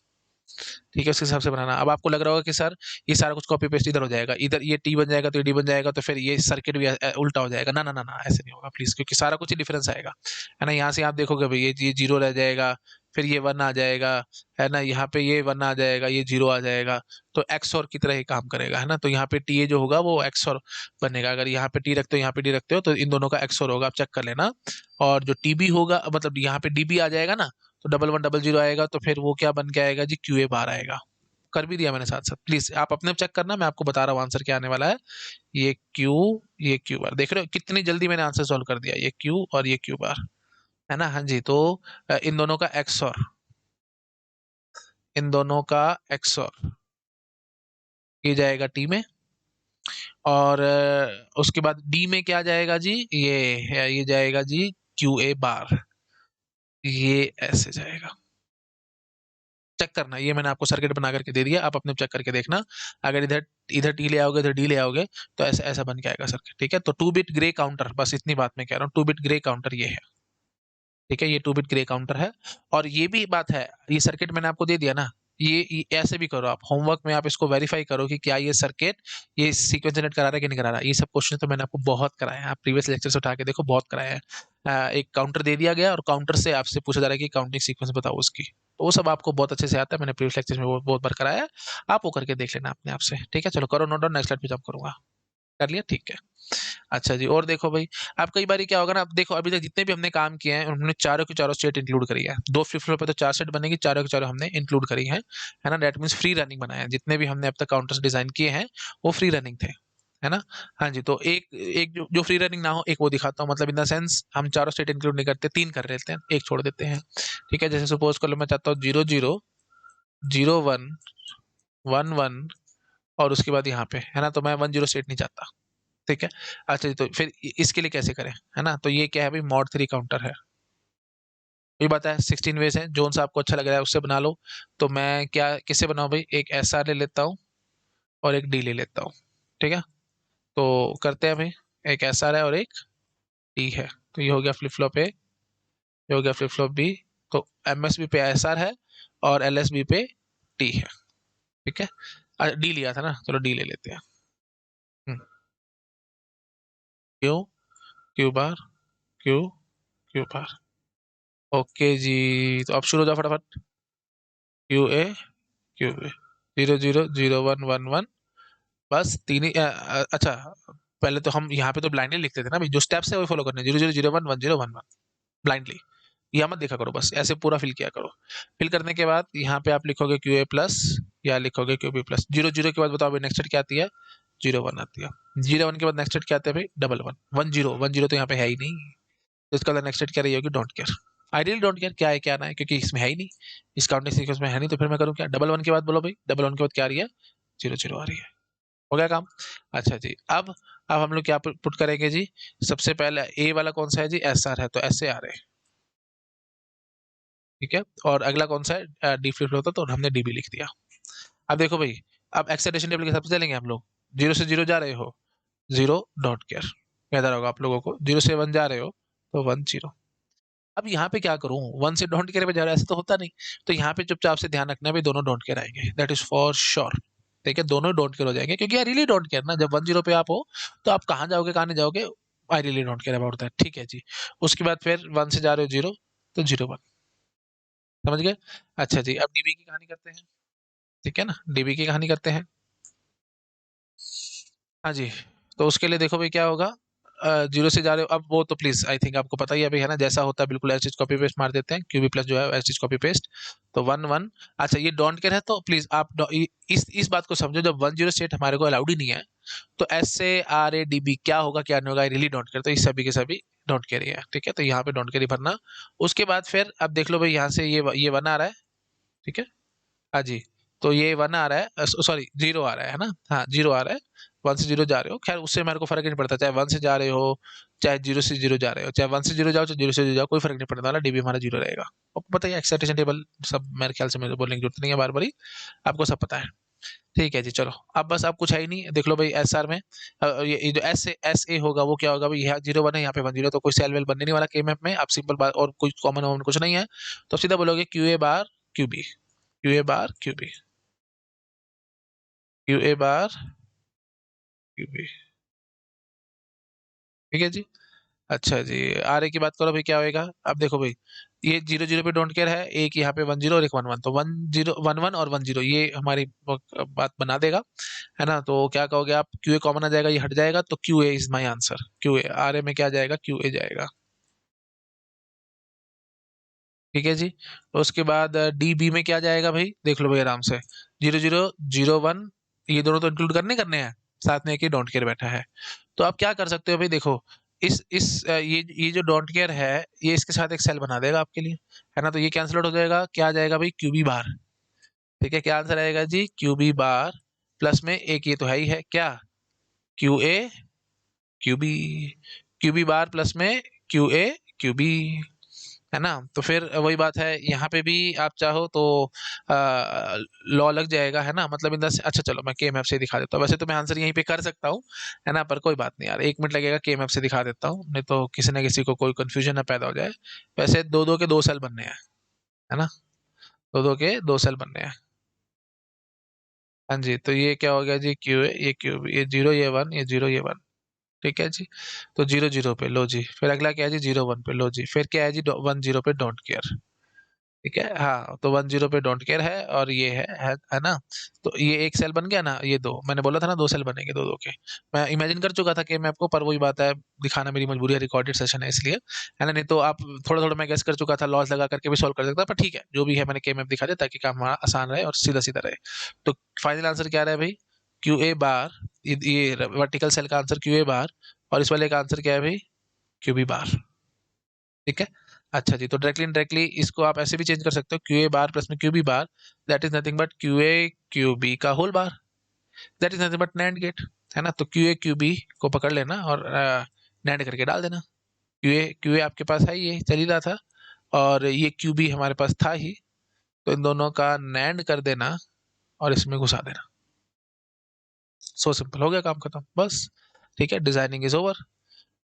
ठीक है, उस हिसाब से बनाना। अब आपको लग रहा होगा कि सर ये सारा कुछ कॉपी पेस्ट इधर हो जाएगा, इधर ये टी बन जाएगा तो ये डी बन जाएगा, तो फिर ये सर्किट भी उल्टा हो जाएगा। ना ना ना ना, ऐसे नहीं होगा प्लीज, क्योंकि सारा कुछ ही डिफरेंस आएगा, है ना। यहाँ से आप देखोगे भाई ये जीरो रह जाएगा, फिर ये वन आ जाएगा, है ना। यहाँ पे ये वन आ जाएगा, ये जीरो आ जाएगा, तो एक्स और की तरह ही काम करेगा, है ना। तो यहाँ पे टी ए जो होगा वो एक्स और बनेगा। अगर यहाँ पे टी रखते हो, यहाँ पे डी रखते हो, तो इन दोनों का एक्स और होगा, आप चेक कर लेना। और जो टी बी होगा, मतलब यहाँ पे डी बी आ जाएगा ना, तो डबल वन डबल जीरो आएगा, तो फिर वो क्या बन के आएगा जी, क्यू ए बार आएगा। कर भी दिया मैंने साथ साथ, प्लीज आप अपने चेक करना, मैं आपको बता रहा हूँ आंसर क्या आने वाला है। ये क्यू, ये क्यू बार, देख रहे हो कितनी जल्दी मैंने आंसर सॉल्व कर दिया, ये क्यू और ये क्यू बार, है ना। हाँ जी, तो इन दोनों का एक्स और, इन दोनों का एक्स और ये जाएगा टी में, और उसके बाद डी में क्या जाएगा जी, ये जाएगा जी क्यू ए बार, ये ऐसे जाएगा। चेक करना, ये मैंने आपको सर्किट बना करके दे दिया, आप अपने चेक करके देखना। अगर इधर इधर टी ले आओगे, इधर डी ले आओगे, तो ऐसा ऐसा बन के आएगा सर्किट। ठीक है, तो 2 बिट ग्रे काउंटर, बस इतनी बात मैं कह रहा हूँ, 2 बिट ग्रे काउंटर ये है। ठीक है, ये 2 बिट ग्रे काउंटर है। और ये भी बात है, ये सर्किट मैंने आपको दे दिया ना, ये ऐसे भी करो आप, होमवर्क में आप इसको वेरीफाई करो कि क्या ये सर्किट ये सीक्वेंस जनरेट करा रहा है कि नहीं करा रहा है। ये सब क्वेश्चन तो मैंने आपको बहुत कराए हैं, आप प्रीवियस लेक्चर से उठा के देखो, बहुत कराए हैं। एक काउंटर दे दिया गया और काउंटर से आपसे पूछा जा रहा है कि काउंटिंग सीक्वेंस बताओ उसकी, तो वो सब आपको बहुत अच्छे से आता है, मैंने प्रीवियस लेक्चर में वो बहुत बार कराया है। आप वो करके देख लेना अपने आप से। ठीक है, चलो करो नोट डाउन, नेक्स्ट स्लाइड पे जंप करूंगा। कर लिया, ठीक है। अच्छा जी, और देखो भाई, अब कई बार क्या होगा ना, अब देखो अभी तक जितने भी हमने काम किए हैं उन्होंने चारों की चारों स्टेट इंक्लूड करी है, दो फ्लिप फ्लॉप पे तो 4 सेट बनेगी, चारों की चारों हमने इंक्लूड करी है ना। दैट मीन्स फ्री रनिंग बनाया है, जितने भी हमने अब तक काउंटर्स डिजाइन किए हैं वो फ्री रनिंग थे, है ना। हाँ जी, तो एक एक जो फ्री रनिंग ना हो, एक वो दिखाता हूँ, मतलब इन द सेंस हम चारों स्टेट इंक्लूड नहीं करते, 3 कर लेते हैं, एक छोड़ देते हैं। ठीक है, जैसे सपोज कर लो मैं चाहता हूँ 0 0 0 1 1 1, और उसके बाद यहाँ पे, है ना, तो मैं 1 0 स्टेट नहीं चाहता। ठीक है, अच्छा जी, तो फिर इसके लिए कैसे करें, है ना। तो ये क्या है भाई, मॉड 3 काउंटर है। ये बात है, 16 वेज है, जोन सा आपको अच्छा लग रहा है उससे बना लो। तो मैं क्या किससे बनाऊं भाई, एक एस आर ले लेता हूँ और एक डी ले लेता हूँ। ठीक है, तो करते हैं भाई, एक एस आर है और एक डी है, तो ये हो गया फ्लिप फ्लॉप ए, ये हो गया फ्लिप फ्लॉप बी। तो एम एस बी पे एस आर है और एल एस बी पे टी है। ठीक है, डी लिया था ना, चलो डी ले लेते हैं। Q, Q bar, Q, Q bar. Okay जी, तो अब शुरू हो जाओ फटाफट। क्यू ए, क्यू ए, 0 0 0 1 1 1, बस तीन ही अच्छा, पहले तो हम यहाँ पे तो ब्लाइंडली लिखते थे ना भाई, जो स्टेप्स है वो फॉलो करने, 0 0 0 1 1 0 1 1, ब्लाइंडली। यहाँ मत देखा करो, बस ऐसे पूरा फिल किया करो। फिल करने के बाद यहाँ पे आप लिखोगे क्यू ए प्लस या लिखोगे क्यू बी प्लस। 0 0 के बाद बताओ भाई नेक्स्ट क्या आती है, 0 1 आती है। 0 1 के बाद नेक्स्ट क्या आता है भाई, डबल वन। 1 0 1 0 तो यहाँ पे है ही नहीं, तो इसका नेक्स्ट क्या रही होगी, don't care. Ideally don't care क्या है क्या ना है, क्योंकि इसमें है ही नहीं, इस काउंटिंग सीक्वेंस में है नहीं, तो फिर मैं करूँ क्या, डबल वन के बाद बोलो भाई, डबल वन के बाद क्या आ रही है, 0 0 आ रही है। हो गया काम। अच्छा जी, अब हम लोग क्या पुट करेंगे जी, सबसे पहले ए वाला कौन सा है जी, एस आर है, तो ऐसे आ रहे हैं। ठीक है, और अगला कौन सा है, डी फ्लिप होता, तो हमने डी भी लिख दिया। अब देखो भाई, अब एक्साइटेशन टेबल के हिसाब से चलेंगे हम लोग। 0 से 0 जा रहे हो, 0 डॉट केयर, याद आ रहा होगा आप लोगों को। 0 से 1 जा रहे हो, तो 1 0। अब यहाँ पे क्या करूँ, 1 से डोंट केयर पे जा रहा है, ऐसा तो होता नहीं। तो यहाँ पे चुपचाप से ध्यान रखना है भाई, दोनों डोंट केयर आएंगे, दैट इज फॉर श्योर। ठीक है, दोनों डोंट केयर हो जाएंगे, क्योंकि आई रियली डोंट केयर ना, जब 1 0 पे आप हो तो आप कहाँ जाओगे कहाँ नहीं जाओगे, I really don't care about that. ठीक है जी, उसके बाद फिर 1 से जा रहे हो 0, तो 0 1, समझ गए? अच्छा जी, अब डीबी की कहानी करते हैं, ठीक है ना? डीबी की कहानी करते हैं। हाँ जी, तो उसके लिए देखो भाई क्या होगा, 0 से जा रहे हो, अब वो तो प्लीज़ आई थिंक आपको पता ही है अभी, है ना? जैसा होता है बिल्कुल ऐसे कॉपी पेस्ट मार देते हैं, क्यूबी प्लस जो है ऐसे कॉपी पेस्ट, तो 1 1। अच्छा ये डोंट केयर है, तो प्लीज़ आप इस बात को समझो, जब 10 स्टेट हमारे को अलाउड ही नहीं है, तो SARADB क्या होगा क्या नहीं होगा, आई रियली डोंट केयर, तो इस सभी के सभी डोंट केयर ही है, ठीक है? तो यहाँ पे डोंट केयर ही भरना। उसके बाद फिर अब देख लो भाई, यहाँ से ये 1 आ रहा है, ठीक है? हाँ जी, तो ये 1 आ रहा है, सॉरी 0 आ रहा है ना? हाँ, 0 आ रहा है, 1 से 0 जा रहे हो, खैर उससे मेरे को फ़र्क ही नहीं पड़ता, चाहे 1 से जा रहे हो, चाहे 0 से 0 जा रहे हो, चाहे 1 से 0 जाओ, चाहे 0 से 0 जाओ, कोई फ़र्क नहीं पड़ने वाला, डीबी हमारा 0 रहेगा। आपको पता ही है एक्साइटेशन टेबल सब, मेरे ख्याल से मुझे बोलने की ज़रूरत नहीं है बार-बारी, आपको सब पता है। ठीक है जी, चलो, अब बस अब कुछ है ही नहीं, देख लो भाई एसआर में ये जो एस ए होगा वो क्या होगा भाई, यहाँ 0 1 है, यहाँ पे 1 0, तो कोई सेल वेल बनने नहीं वाला के मैप में, आप सिंपल बात, और कोई कॉमन वॉमन कुछ नहीं है, तो आप सीधा बोलोगे Q A bar Q B, Q A bar Q B, Q A bar Q B, ठीक है जी। अच्छा जी, आर ए की बात करो भाई क्या होएगा, अब देखो भाई, ये 0 0 पे डोंट केयर है, एक यहाँ पे 1 0 और एक 1 1, तो 1 0 1 1 और 1 0 ये हमारी बात बना देगा, है ना? तो क्या कहोगे आप, क्यू ए कॉमन आ जाएगा, ये हट जाएगा, तो Q A is my answer, Q A, R A में क्या जाएगा, क्यू ए जाएगा, ठीक है जी। तो उसके बाद डी बी में क्या जाएगा भाई, देख लो भाई आराम से, 0 0 0 1, ये दोनों तो इंक्लूड करने हैं, साथ में एक ही डोंट केयर बैठा है, तो आप क्या कर सकते हो भाई, देखो ये जो डोंट केयर है, ये इसके साथ एक सेल बना देगा आपके लिए, है ना? तो ये कैंसिल आउट हो जाएगा, क्या आ जाएगा भाई, क्यूबी बार, ठीक है? क्या आंसर आएगा जी, क्यूबी बार, प्लस में एक ये तो है ही है क्या, Q A Q B, Q B bar plus में क्यू ए क्यूबी, है ना? तो फिर वही बात है, यहाँ पे भी आप चाहो तो लॉ लग जाएगा, है ना? मतलब इन द अच्छा चलो मैं के मैप से दिखा देता हूँ, वैसे तो मैं आंसर यहीं पे कर सकता हूँ, है ना? पर कोई बात नहीं यार, 1 मिनट लगेगा, के मैप से दिखा देता हूँ, नहीं तो किसी ना किसी को कोई कंफ्यूजन ना पैदा हो जाए। वैसे दो दो के दो सेल बनने हैं, है ना? दो दो के दो सेल बनने हैं। हाँ जी, तो ये क्या हो गया जी, क्यू है, ये क्यू, ये 0 ये 1, ये 0 ये 1, ठीक है जी। तो 0 0 पे लो जी, फिर अगला क्या है जी, 0 1 पे लो जी, फिर क्या है जी, 1 0 पे डोंट केयर, ठीक है? हाँ, तो 1 0 पे डोंट केयर है, और ये है ना? तो ये एक सेल बन गया ना, ये 2 मैंने बोला था ना, 2 सेल बनेंगे 2 2 के। मैं इमेजिन कर चुका था कि मैं आपको, पर वही बात है, दिखाना मेरी मजबूरी है, रिकॉर्डेड सेशन है इसलिए, है ना? नहीं तो आप थोड़ा-थोड़ा मैं गेस कर चुका था, लॉस लगा करके भी सॉल्व कर सकता, पर ठीक है, जो भी है मैंने के मैप दिखा दिया ताकि काम हमारा आसान रहे और सीधा-सीधा रहे। तो फाइनल आंसर क्या रहा है भाई? क्यू ए बार, ये वर्टिकल सेल का आंसर क्यू ए बार, और इस वाले का आंसर क्या है भाई? क्यू बी बार, ठीक है? अच्छा जी, तो डायरेक्टली इनडायरेक्टली इसको आप ऐसे भी चेंज कर सकते हो, क्यू ए बार प्लस में Q B bar, that is nothing but Q A Q B का whole bar, that is nothing but NAND gate, है ना? तो क्यू ए क्यू बी को पकड़ लेना और नैंड करके डाल देना, क्यू ए आपके पास है, ये चल ही रहा था, और ये क्यू बी हमारे पास था ही, तो इन दोनों का नैंड कर देना और इसमें घुसा देना, सो सिंपल, हो गया काम खत्म बस, ठीक है? डिजाइनिंग इज ओवर,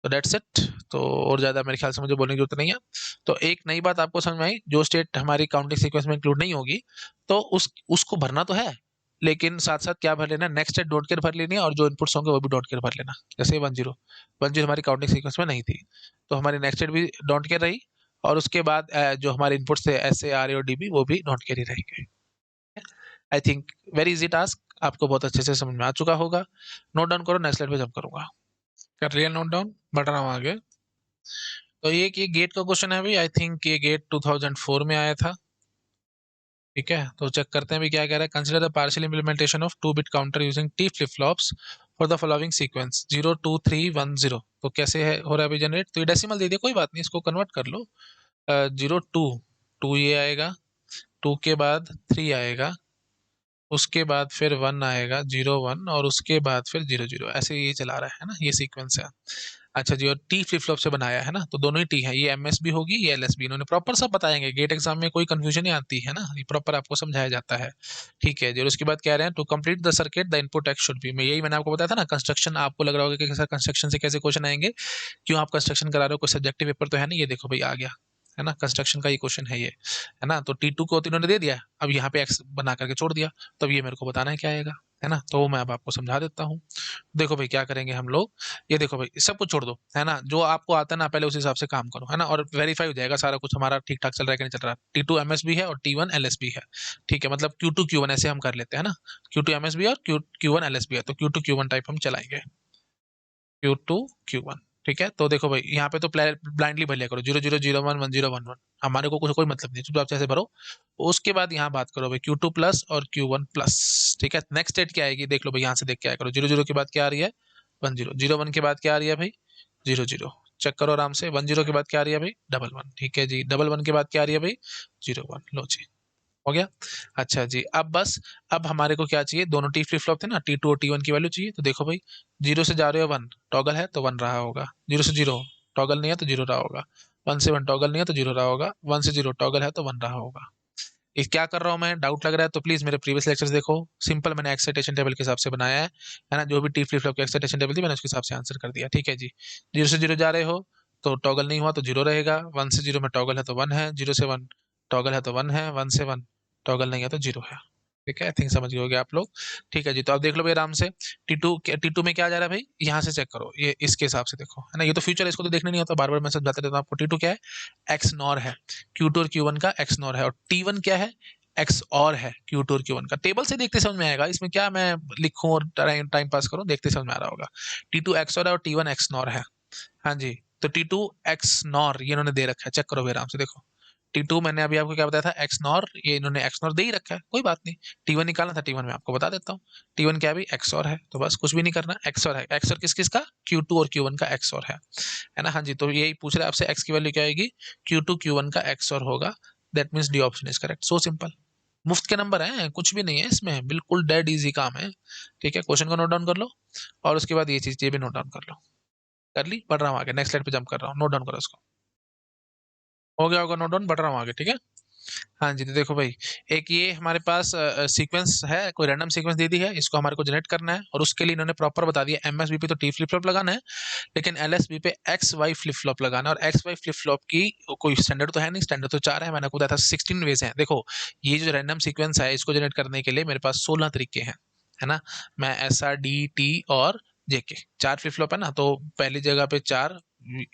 तो दैट्स इट। तो और ज़्यादा मेरे ख्याल से मुझे बोलने की जरूरत नहीं है। तो एक नई बात आपको समझ में आई, जो स्टेट हमारी काउंटिंग सीक्वेंस में इंक्लूड नहीं होगी, तो उसको भरना तो है, लेकिन साथ साथ क्या भर लेना, नेक्स्ट स्टेट डोंट केयर भर लेनी है, और जो इनपुट्स होंगे वो भी डोंट केयर भर लेना, जैसे 1 0 हमारी काउंटिंग सीक्वेंस में नहीं थी, तो हमारी नेक्स्ट स्टेट भी डोंट केयर रही, और उसके बाद जो हमारे इनपुट्स थे SARA और DB वो भी डोंट केयर ही रहेंगे। I think very easy task, आपको बहुत अच्छे से समझ में आ चुका होगा। नोट डाउन करो, नेक्स्ट स्लाइड पे जंप करूंगा। कर लिया नोट डाउन, बढ़ रहा हूँ आगे। तो ये गेट का क्वेश्चन है भाई, आई थिंक ये गेट 2004 में आया था, ठीक है? तो चेक करते हैं भी क्या कह रहा है, consider the partial implementation of 2 bit counter using T flip flops for the following sequence 0 2 3 1 0। तो कैसे है हो रहा है अभी जनरेट, तो ये डेसिमल दे दिया, कोई बात नहीं, इसको कन्वर्ट कर लो, 0 2 2 ये आएगा, 2 के बाद 3 आएगा, उसके बाद फिर 1 आएगा, 0 1, और उसके बाद फिर 0 0, ऐसे ये चला रहा है ना, ये सीक्वेंस है। अच्छा जी, और टी फ्लिप फ्लॉप से बनाया है ना, तो दोनों ही टी है, ये एमएस भी होगी, ये एलएस भी, इन्होंने प्रॉपर सब बताएंगे, गेट एग्जाम में कोई कंफ्यूजन नहीं आती है ना, ये प्रॉपर आपको समझाया जाता है, ठीक है जी। और उसके बाद कह रहे हैं, to complete the circuit the input X should be, मैं यही मैंने आपको बताया था ना, कंस्ट्रक्शन आपको लग रहा होगा कि सर कंस्ट्रक्शन से कैसे क्वेश्चन आएंगे, क्यों आप कंस्ट्रक्शन करा रहे हो, कोई सब्जेक्टिव पेपर तो है नहीं, ये देखो भाई आ गया, है ना? कंस्ट्रक्शन का ये क्वेश्चन है ये, है ना? तो T2 को तो इन्होंने दे दिया, अब यहाँ पे एक्स बना करके छोड़ दिया, तब ये मेरे को बताना है क्या आएगा, है ना। तो मैं अब आपको समझा देता हूँ। देखो भाई क्या करेंगे हम लोग, ये देखो भाई सब कुछ छोड़ दो, है ना, जो आपको आता है ना पहले उस हिसाब से काम करो, है ना, और वेरीफाई हो जाएगा सारा कुछ हमारा ठीक ठाक चल रहा है कि नहीं चल रहा। T2 MSB है और T1 LSB है, ठीक है, मतलब Q2 Q1 ऐसे हम कर लेते हैं ना, Q2 MSB और Q1 LSB है, तो Q2 Q1 टाइप हम चलाएंगे, Q2 Q1। ठीक है, तो देखो भाई यहाँ पे तो ब्लाइंडली भर लिया करो, 00011011, हमारे को कुछ कोई मतलब नहीं, चुपचाप से ऐसे भरो। उसके बाद यहाँ बात करो भाई Q2 प्लस और Q1 प्लस। ठीक है, नेक्स्ट स्टेट क्या आएगी देख लो भाई, यहाँ से देख के आया करो, 00 के बाद क्या आ रही है 10, 01 के बाद क्या आ रही है भाई 00, चेक करो आराम से, 10 के बाद क्या आ रही है भाई 11, ठीक है जी, 11 के बाद क्या आ रही है भाई 01, लो जी हो गया। अच्छा जी, अब बस, अब हमारे को क्या चाहिए, दोनों टी फ्लिप फ्लॉप थे ना, T2 और T1 की वैल्यू चाहिए, तो देखो भाई 0 से जा रहे हो 1, टॉगल है तो 1 रहा होगा, 0 से 0 टॉगल नहीं है तो 0 रहा होगा, 1 से 1 टॉगल नहीं है तो 0 रहा होगा, 1 से 0 टॉगल है तो 1 रहा होगा। ये क्या कर रहा हूँ मैं, डाउट लग रहा है तो प्लीज मेरे प्रीवियस लेक्चर्स देखो, सिंपल मैंने एक्साइटेशन टेबल के हिसाब से बनाया है ना, जो भी टी फ्लिप फ्लॉप की एक्साइटेशन टेबल थी मैंने उसके हिसाब से आंसर कर दिया। ठीक है जी, 0 से 0 जा रहे हो तो टॉगल नहीं हुआ तो 0 रहेगा, 1 से 0 में टॉगल है तो 1 है, 0 से 1 टॉगल है तो 1 है, 1 से 1 टॉगल नहीं है तो 0 है। ठीक है, आई थिंक समझ गए होगे आप लोग। ठीक है जी, तो अब देख लो भाई आराम से, टी टू में क्या जा रहा है भाई, यहाँ से चेक करो, ये इसके हिसाब से देखो, है ना, ये तो फ्यूचर है, इसको तो देखना नहीं होता, बार बार मैं समझाते रहता हूँ आपको। T2 क्या है, एक्स नॉर है, Q2 और Q1 का एक्स नॉर है, और T1 क्या है, एक्स और है Q2 और Q1 का। टेबल से देखते समझ में आएगा, इसमें क्या मैं लिखूं और टाइम पास करूं, देखते समझ में आ रहा होगा। T2 एक्स और है और T1 एक्स नॉर है। हाँ जी, तो T2 एक्स नॉर ये इन्होंने दे रखा है, चेक करो भाई आराम से देखो। T2 मैंने अभी आपको क्या बताया था, एक्स नॉर, ये इन्होंने एक्स नॉर दे ही रखा है, कोई बात नहीं। T1 निकालना था, T1 मैं आपको बता देता हूँ। T1 क्या है भाई, एक्स और है, तो बस कुछ भी नहीं करना, एक्स और है, एक्स और किस किस का, Q2 और Q1 का एक्स और है ना। हाँ जी, तो यही पूछ रहे हैं आपसे, एक्स की वैल्यू क्या आएगी, Q2 Q1 का एक्स और होगा, that means D option is correct, so simple. मुफ्त के नंबर हैं, कुछ भी नहीं है इसमें, बिल्कुल डेड इजी काम है। ठीक है, क्वेश्चन को नोट डाउन कर लो, और उसके बाद ये चीज ये भी नोट डाउन कर लो। कर ली, बढ़ रहा हूँ आगे, नेक्स्ट स्लाइड पे जंप कर रहा हूँ, नोट डाउन करो इसको। हो गया होगा नोट डाउन, बढ़ रहा हूँ आगे, ठीक है। हाँ जी, तो देखो भाई, एक ये हमारे पास सीक्वेंस है, कोई रैंडम सीक्वेंस दे दी है, इसको हमारे को जनरेट करना है, और उसके लिए इन्होंने प्रॉपर बता दिया, एमएसबी पे तो टी फ्लिप फ्लॉप लगाना है, लेकिन एलएसबी पे एक्स वाई फ्लिप फ्लॉप लगाना है, और एक्स वाई फ्लिप फ्लॉप की कोई स्टैंडर्ड तो है नहीं, स्टैंडर्ड तो 4 है, मैंने आपको बताया था 16 वेज हैं। देखो, ये जो रैंडम सीक्वेंस है इसको जनरेट करने के लिए मेरे पास 16 तरीके हैं, है ना। मैं एस आर डी टी और जेके, 4 फ्लिप फ्लॉप है ना, तो पहली जगह पे 4,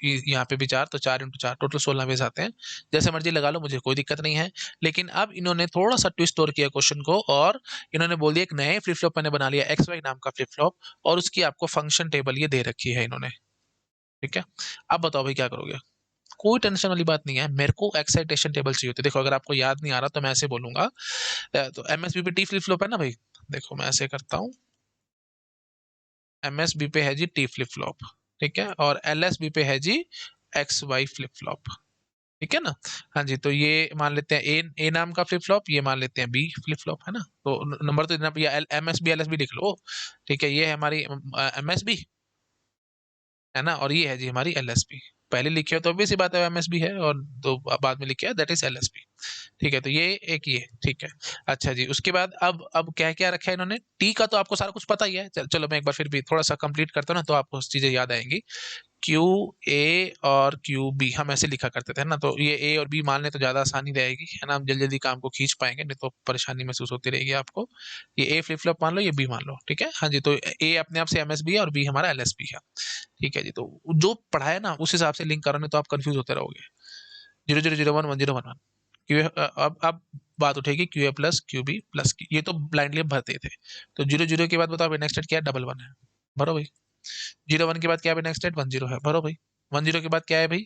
यहाँ पे भी 4, तो 4 × 4 टोटल 16 वेज आते हैं। जैसे मर्जी लगा लो, मुझे कोई दिक्कत नहीं है। लेकिन अब इन्होंने थोड़ा सा ट्विस्ट और किया क्वेश्चन को, और इन्होंने बोल दिया एक नए फ्लिप फ्लॉप मैंने बना लिया, एक्स वाई नाम का फ्लिप फ्लॉप, और उसकी आपको फंक्शन टेबल ये दे रखी है इन्होंने। ठीक है, अब बताओ भाई क्या करोगे। कोई टेंशन वाली बात नहीं है, मेरे को एक्साइटेशन टेबल चाहिए होती है। देखो, अगर आपको याद नहीं आ रहा तो मैं ऐसे बोलूंगा, तो एमएसबी पे टी फ्लिप फ्लॉप है ना भाई, देखो मैं ऐसे करता हूँ, एमएसबी पे है जी टी फ्लिप फ्लॉप, ठीक है, और एलएसबी पे है जी एक्स वाई फ्लिप फ्लॉप, ठीक है ना। हाँ जी, तो ये मान लेते हैं ए नाम का फ्लिप फ्लॉप, ये मान लेते हैं बी फ्लिप फ्लॉप, है ना, तो नंबर तो इतना, या M S B L S B लिख लो। ठीक है, ये है हमारी एम एस बी, है ना, और ये है जी हमारी एल एस बी। पहले लिखे हो तो obvious सी बात है एम एस बी है, और तो बाद में लिखे है that is L S B. ठीक है, तो ये एक ये ठीक है। अच्छा जी, उसके बाद अब क्या क्या रखा है इन्होंने, टी का तो आपको सारा कुछ पता ही है, चलो मैं एक बार फिर भी थोड़ा सा कंप्लीट करता हूँ ना, तो आपको चीजें याद आएंगी। क्यू ए और क्यू बी हम ऐसे लिखा करते थे ना, तो ये ए और बी मान लें तो ज़्यादा आसानी रहेगी, है ना, हम जल्दी जल्दी काम को खींच पाएंगे, नहीं तो परेशानी महसूस होती रहेगी आपको। ये ए फ्लिप फ्लॉप मान लो, ये बी मान लो, ठीक है। हाँ जी, तो ए अपने आप से एम एस बी है और बी हमारा एल एस बी है। ठीक है जी, तो जो पढ़ा है ना उस हिसाब से लिंक करो, नहीं तो आप कंफ्यूज होते रहोगे। 00011011 क्यू, अब बात उठेगी Q A plus Q B plus की, ये तो ब्लाइंडली भरते थे। तो 00 के बाद बताओ नेक्स्ट क्या है, 11 है, भरो भाई। 01 के बाद क्या है नेक्स्ट स्टेट, 10 है, भरो भाई। 10 के बाद क्या है भाई,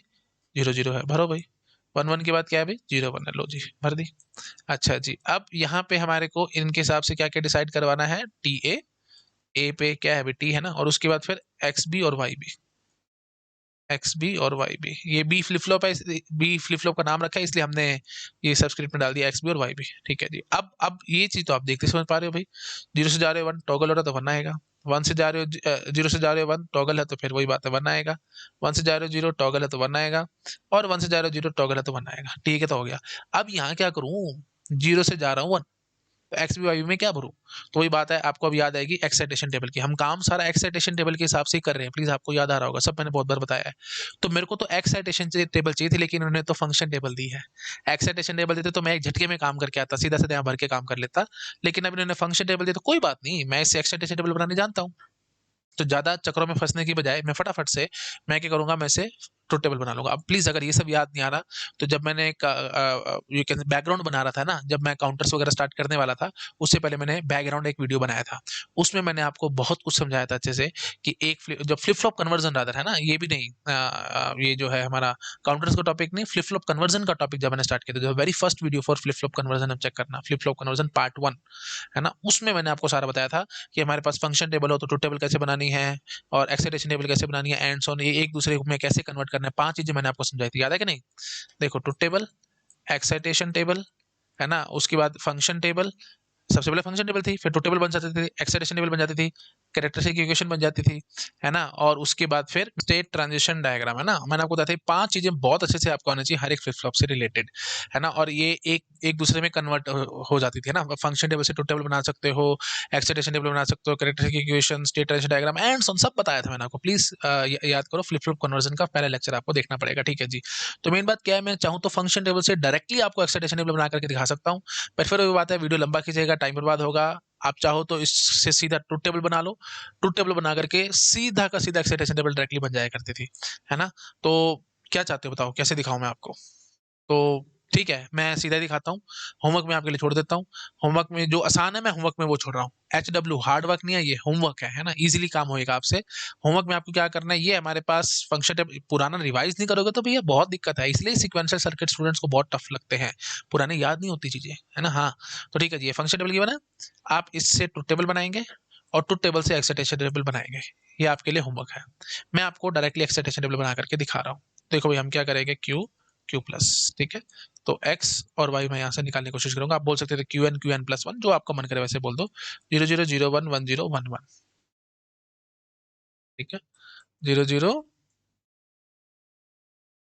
00 है, भरो भाई। 11 के बाद क्या है भाई, 01 है, लो जी भर दी। अच्छा जी, अब यहाँ पे हमारे को इनके हिसाब से क्या क्या डिसाइड करवाना है, टी ए पे क्या है भाई टी, है ना, और उसके बाद फिर एक्स बी और वाई बी, एक्स बी और वाई बी, ये बी फ्लिप फ्लॉप है, बी फ्लिप फ्लॉप का नाम रखा है इसलिए हमने ये सबस्क्रिप्ट में डाल दिया एक्स बी और वाई बी। ठीक है जी, अब ये चीज तो आप देखते समझ पा रहे हो भाई, 0 से जा रहे हो 1 टॉगल हो रहा है तो 1 आएगा, 1 से जा रहे हो 0 से जा रहे हो 1 टॉगल है तो फिर वही बात है 1 आएगा, 1 से जा रहे हो 0 टॉगल है तो 1 आएगा, और 1 से जा रहे हो 0 टॉगल है तो 1 आएगा। ठीक है, तो हो गया। अब यहाँ क्या करूँ, 0 से जा रहा हूँ 1, तो एक्स बी वाई बी में क्या भरूँ? तो वही बात है, आपको अब याद आएगी एक्साइटेशन टेबल की। हम काम सारा एक्साइटेशन टेबल के हिसाब से ही कर रहे हैं, प्लीज आपको याद आ रहा होगा, सब मैंने बहुत बार बताया है। तो मेरे को तो एक्साइटेशन टेबल चाहिए थी, लेकिन उन्होंने तो फंक्शन टेबल दी है। एक्साइटेशन टेबल देते तो मैं एक झटके में काम करके आता, सीधा सीधा यहाँ भर के काम कर लेता। लेकिन अब इन्होंने फंक्शन टेबल दिया, तो कोई बात नहीं, मैं इससे एक्साइटेशन टेबल बनाने जानता हूँ। तो ज्यादा चक्करों में फंसने की बजाय मैं फटाफट से मैं क्या करूंगा, मैं से ट्रुथ टेबल बना लूंगा। अब प्लीज अगर ये सब याद नहीं आ रहा, तो जब मैंने ये बैकग्राउंड बना रहा था ना, जब मैं काउंटर्स वगैरह स्टार्ट करने वाला था, उससे पहले मैंने बैकग्राउंड एक वीडियो बनाया था। उसमें मैंने आपको बहुत कुछ समझाया था अच्छे से, कि जब फ्लिप फ्लॉप कन्वर्जन रहता है ना, ये भी नहीं ये जो है हमारा काउंटर्स का टॉपिक नहीं, फ्लिप फ्लॉप कन्वर्जन का टॉपिक जब मैंने स्टार्ट किया था, जो very first video for flip flop conversion, check करना, फ्लिप फ्लॉप कन्वर्जन पार्ट 1, है ना। उसमें मैंने आपको सारा बताया था कि हमारे पास फंक्शन टेबल हो तो ट्रुथ टेबल कैसे बनानी है, और एक्साइटेशन टेबल कैसे बनानी है, एंड ऑन, ये एक दूसरे में कैसे कन्वर्ट करना है, 5 चीजें मैंने आपको समझाई थी, याद है कि नहीं? देखो, ट्रुथ टेबल, एक्साइटेशन टेबल, है ना, उसके बाद फंक्शन टेबल, सबसे पहले फंक्शन टेबल थी, फिर ट्रुथ टेबल बन जाती थी, एक्साइटेशन टेबल बन जाती थी, कैरेक्टरिस्टिक इक्वेशन बन जाती थी, है ना, और उसके बाद फिर स्टेट ट्रांजिशन डायग्राम, है ना। मैंने आपको बताया था 5 चीजें बहुत अच्छे से आपको आनी चाहिए हर एक फ्लिप फ्लॉप से रिलेटेड, है ना। और ये एक एक दूसरे में कन्वर्ट हो जाती थी, है ना। फंक्शन टेबल से ट्रुथ टेबल बना सकते हो, एक्साइटेशन टेबल बना सकते हो, characteristic equation, state transition diagram, and सब बताया था मैंने आपको। प्लीज याद करो, फ्लिप फ्लॉप कन्वर्जन का पहला लेक्चर आपको देखना पड़ेगा, ठीक है जी। तो मेन बात क्या है, मैं चाहूँ तो फंक्शन टेबल से डायरेक्टली आपको एक्साइटेशन टेबल बना करके दिखा सकता हूँ, पर फिर वही बात है, वीडियो लंबा खींचेगा, टाइम बर्बाद होगा। आप चाहो तो इससे सीधा ट्रुथ टेबल बना लो, ट्रुथ टेबल बना करके सीधा का सीधा एक्साइटेशन टेबल डायरेक्टली बन जाया करती थी, है ना। तो क्या चाहते हो बताओ, कैसे दिखाऊं मैं आपको? तो ठीक है, मैं सीधा ही दिखाता हूँ। होमवर्क में आपके लिए छोड़ देता हूँ। होमवर्क में जो आसान है, मैं होमवर्क में वो छोड़ रहा हूँ। HW हार्ड वर्क नहीं है, ये होमवर्क है ना, इजीली काम होएगा आपसे। होमवर्क में आपको क्या करना है, ये हमारे पास फंक्शन टेबल पुराना रिवाइज नहीं करोगे तो भैया बहुत दिक्कत है, इसलिए सिक्वेंशियल सर्किट स्टूडेंट्स को बहुत टफ लगते हैं, पुराने याद नहीं होती चीजें, है ना। हाँ, तो ठीक है जी, ये फंक्शन टेबल की बना, आप इससे ट्रुथ टेबल बनाएंगे, और ट्रुथ टेबल से एक्साइटेशन टेबल बनाएंगे। ये आपके लिए होमवर्क है। मैं आपको डायरेक्टली एक्साइटेशन टेबल बना करके दिखा रहा हूँ। देखो भाई, हम क्या करेंगे, क्यू प्लस, ठीक है। तो एक्स और वाई मैं यहाँ से निकालने की कोशिश करूंगा। आप बोल सकते थे क्यू एन प्लस वन, जो आपका मन करे वैसे बोल दो। 0 0 0 1 1 0 1 1, ठीक है। 0 0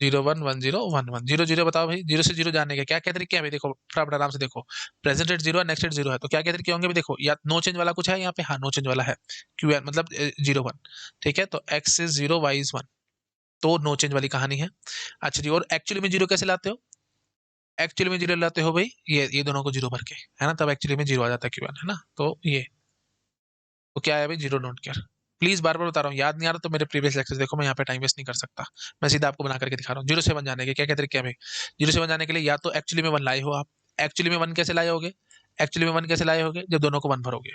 0 1 1 0 1 1, 0 0 बताओ भाई, 0 से 0 जाने के क्या क्या तरीके हैं भाई? देखो फटाफट आराम से देखो, प्रेजेंट एट 0 है, नेक्स्ट एट 0 है, तो क्या क्या तरीके होंगे भाई? देखो, या नो चेंज वाला कुछ है यहाँ पे, हाँ नो चेंज वाला है, क्यू एन मतलब 0 1, ठीक है। तो एक्स इज 0, वाई इज 1, तो नो चेंज वाली कहानी है। अच्छा जी, और एक्चुअली में 0 कैसे लाते हो? एक्चुअली में 0 लाते हो भाई, ये दोनों को 0 भर के, है ना, तब एक्चुअली में 0 आ जाता है क्यू एन, है ना। तो ये तो क्या है भाई, 0 डोंट केयर। प्लीज बार बार बता रहा हूँ, याद नहीं आ रहा तो मेरे प्रीवियस लेक्चर देखो, मैं यहाँ पे टाइम वेस्ट नहीं कर सकता। मैं सीधा आपको बना करके दिखा रहा हूँ। 0 से 1 जाने के क्या क्या तरीके हैं भाई? 0 से 1 जाने के लिए या तो एक्चुअली में 1 लाए हो आप। एक्चुअली में 1 कैसे लाए होगे? एक्चुअली में 1 कैसे लाए होगे? जब दोनों को 1 भरोगे,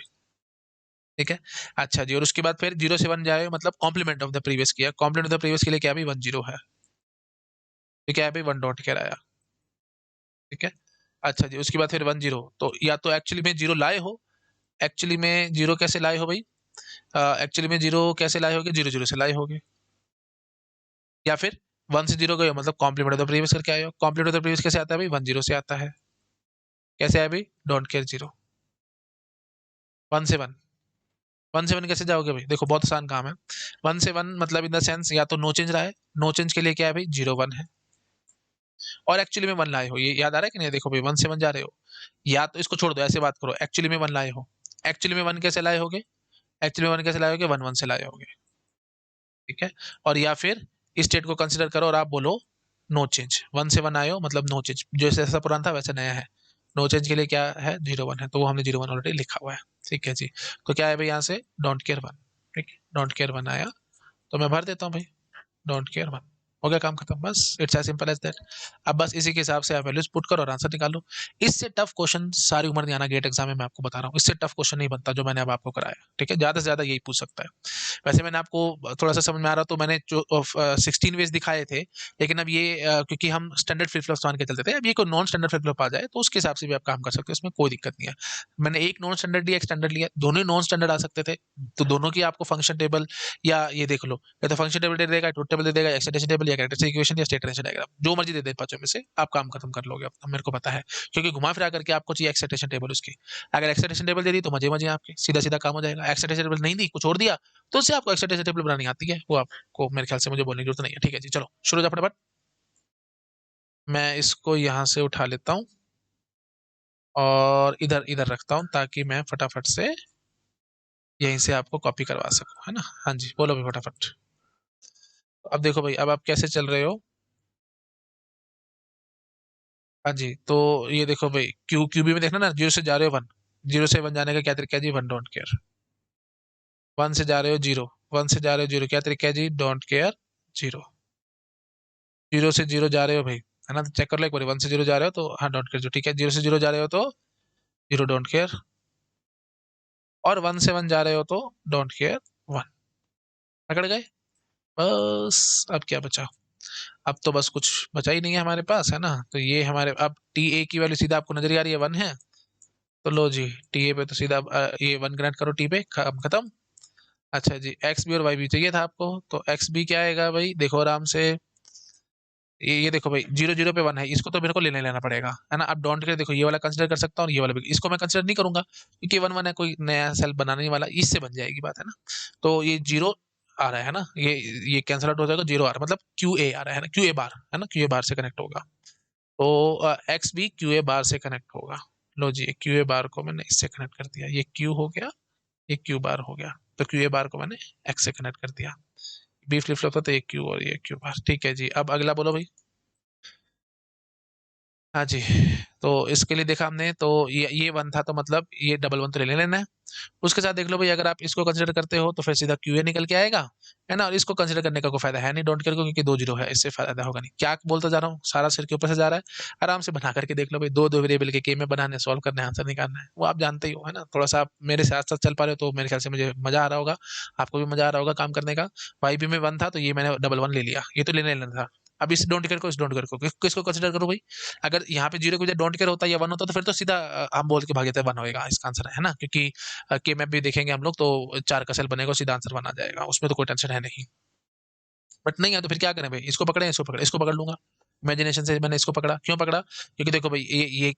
ठीक है। अच्छा जी, और उसके बाद फिर 0 से 1 जाए मतलब कॉम्प्लीमेंट ऑफ द प्रीवियस किया, कॉम्प्लीमेंट ऑफ द प्रीवियस के लिए क्या भाई, 1 0 है, तो क्या है भाई, 1 डॉट केयर आया, ठीक है। अच्छा जी, उसके बाद फिर 1 0, तो या तो एक्चुअली में 0 लाए हो। एक्चुअली में 0 कैसे लाए हो भाई? एक्चुअली में 0 कैसे लाए होगे? 0 0 से लाए होगे। या फिर 1 से 0 गए हो मतलब कॉम्प्लीमेंट ऑफ द प्रीवियस करके आए हो। कॉम्प्लीमेंट ऑफ द प्रीवियस कैसे आता है भाई? 1 0 से आता है। कैसे आया भाई? Don't care 0। 1 से 1, 1 से 1 कैसे जाओगे भाई? देखो बहुत आसान काम है। 1 से 1 मतलब इन द सेंस, या तो नो चेंज रहा है, नो चेंज के लिए क्या है भाई, 0 1 है, और एक्चुअली में 1 लाए हो, ये याद आ रहा है कि नहीं? देखो भाई, 1 से 1 जा रहे हो, या तो इसको छोड़ दो, ऐसे बात करो, एक्चुअली में 1 लाए हो। एक्चुअली में 1 कैसे लाए होगे? एक्चुअली में 1 कैसे लाए होगे? 1 1 से लाए होगे, ठीक है। और या फिर इस स्टेट को कंसिडर करो और आप बोलो नो चेंज। 1 से 1 आए हो मतलब नो चेंज, जो जैसा पुराना था वैसा नया है। नो चेंज के लिए क्या है? 0 1 है, तो वो हमने 0 1 ऑलरेडी लिखा हुआ है, ठीक है जी। तो क्या है भाई, यहाँ से डोंट केयर 1, ठीक है, डोंट केयर 1 आया, तो मैं भर देता हूँ भाई, डोंट केयर 1, हो गया काम खत्म, बस it's as simple as that. अब बस इसी के हिसाब से आप वैल्यूज पुट करो और आंसर निकालो। इससे टफ क्वेश्चन सारी उम्र नहीं आना गेट एग्जाम में, मैं आपको बता रहा हूँ, इससे टफ क्वेश्चन नहीं बनता जो मैंने अब आपको कराया, ठीक है। ज्यादा से ज्यादा यही पूछ सकता है। वैसे मैंने आपको थोड़ा सा समझ में आ रहा तो मैंने जो 16 वेज दिखाए थे, लेकिन अब ये क्योंकि हम स्टैंडर्ड फ्लिप फ्लॉप मान के चलते थे, अब ये कोई नॉन स्टैंडर्ड फ्लिप फ्लॉप आ जाए तो उसके हिसाब से भी आप काम कर सकते हो, इसमें कोई दिक्कत नहीं है। मैंने एक नॉन स्टैंडर्ड लिया, एक स्टैंडर्ड लिया, दोनों ही नॉन स्टैंडर्ड आ सकते थे, तो दोनों की आपको फंक्शन टेबल, या ये देख लो, या तो फंक्शन टेबल दे देगा, ट्रुथ टेबल दे देगा, एक्साइटेशन टेबल या कैरेक्टरिस्टिक इक्वेशन या स्टेट ट्रांजिशन डायग्राम, जो मर्जी दे दे, पांचों में से आप काम खत्म कर लोगे। अब मेरे को पता है, क्योंकि घुमा फिरा करके आपको चाहिए एक्साइटेशन टेबल उसकी। अगर एक्साइटेशन टेबल दे दी तो मजे मजे आपके, सीधा सीधा काम हो जाएगा। एक्साइटेशन टेबल नहीं दी, कुछ और दिया, तो उससे आपको एक्साइटेशन टेबल बनानी आती है, वो आपको मेरे ख्याल से मुझे बोलने की जरूरत नहीं है, ठीक है जी। चलो शुरू हो जाओ फटाफट। मैं इसको यहाँ से उठा लेता हूँ। और इधर इधर रखता हूँ ताकि मैं फटाफट से यहीं से आपको कॉपी करवा सकूँ, है ना। हाँ जी, बोलो भाई फटाफट। अब देखो भाई, अब आप कैसे चल रहे हो। हाँ जी, तो ये देखो भाई, क्यूबी में देखना ना, जीरो से जा रहे हो वन, जीरो से वन जाने का क्या तरीका है जी, वन डोंट केयर। वन से जा रहे हो जीरो, वन से जा रहे हो जीरो, क्या तरीका है जी, डोंट केयर जीरो। जीरो से जीरो जा रहे हो भाई, है ना, चेक कर लो एक बार, वन से जीरो जा रहे हो तो हाँ डोंट केयर जो, ठीक है, जीरो से जीरो जा रहे हो तो जीरो डोंट केयर, और वन से वन जा रहे हो तो डोंट केयर वन। पकड़ गए। बस अब क्या बचा, अब तो बस कुछ बचा ही नहीं है हमारे पास, है ना। तो ये हमारे, अब टी ए की वैल्यू सीधा आपको नजर आ रही है, वन है। तो लो जी, टी ए पे तो सीधा ये वन ग्रांट करो, टी पे खत्म। अच्छा जी, एक्स बी और वाई बी चाहिए था आपको, तो एक्स बी क्या आएगा भाई, देखो आराम से, ये देखो भाई, जीरो जीरो पे वन है, इसको तो मेरे को लेने लेना पड़ेगा, है ना। अब डोंट के देखो, ये वाला कंसिडर कर सकता हूँ और ये वाला भी, इसको मैं कंसिडर नहीं करूंगा क्योंकि वन वन है, कोई नया सेल बनाने वाला, इससे बन जाएगी बात, है ना। तो ये जीरो आ रहा है ना, ये कैंसल आउट हो जाएगा, जीरो आ रहा है मतलब क्यू ए आ रहा है ना, क्यू ए बार, है ना, क्यू ए बार से कनेक्ट होगा। तो एक्स भी क्यू ए बार से कनेक्ट होगा। लो जी, क्यू ए बार को मैंने इससे कनेक्ट कर दिया, ये क्यू हो गया, ये क्यू बार हो गया, तो क्यू ए बार को मैंने एक्स से कनेक्ट कर दिया। बी फ्लिप फ्लॉप था तो ये क्यू और ये क्यू बार, ठीक है जी। अब अगला बोलो भाई। हाँ जी, तो इसके लिए देखा हमने, तो ये वन था तो मतलब ये डबल वन तो ले लेना है। उसके साथ देख लो भाई, अगर आप इसको कंसिडर करते हो तो फिर सीधा क्यू ए निकल के आएगा, है ना। और इसको कंसिडर करने का कोई फायदा है नहीं डोंट केयर को, क्योंकि दो जीरो है, इससे फायदा होगा नहीं। क्या बोलता जा रहा हूँ, सारा सिर के ऊपर से जा रहा है। आराम से बना करके देख लो भाई, दो दो वेरिएबल के में बनाने, सॉल्व करने, आंसर निकालना है, वो आप जानते ही हो, है ना। थोड़ा सा आप मेरे साथ साथ चल पा रहे हो तो मेरे ख्याल से मुझे मजा आ रहा होगा, आपको भी मजा आ रहा होगा काम करने का। वाई बी में वन था तो ये मैंने डबल वन ले लिया, ये तो लेने लेना था। अब इस डोंट केयर को, इस डोंट केयर को, किसको कंसिडर करो भाई। अगर यहाँ पे जीरो की वजह डोंट केयर होता या वन होता तो फिर तो सीधा हम बोल के भागे थे वन होएगा इसका आंसर, है ना, क्योंकि के मैप भी देखेंगे हम लोग तो चार का सेल बनेगा, सीधा आंसर बना जाएगा, उसमें तो कोई टेंशन है नहीं। बट नहीं है तो फिर क्या करें भाई, इसको पकड़े, इसको पकड़े, इसको पकड़ लूंगा। इमेजिनेशन से मैंने इसको पकड़ा, क्यों पकड़ा, क्योंकि देखो भाई, ये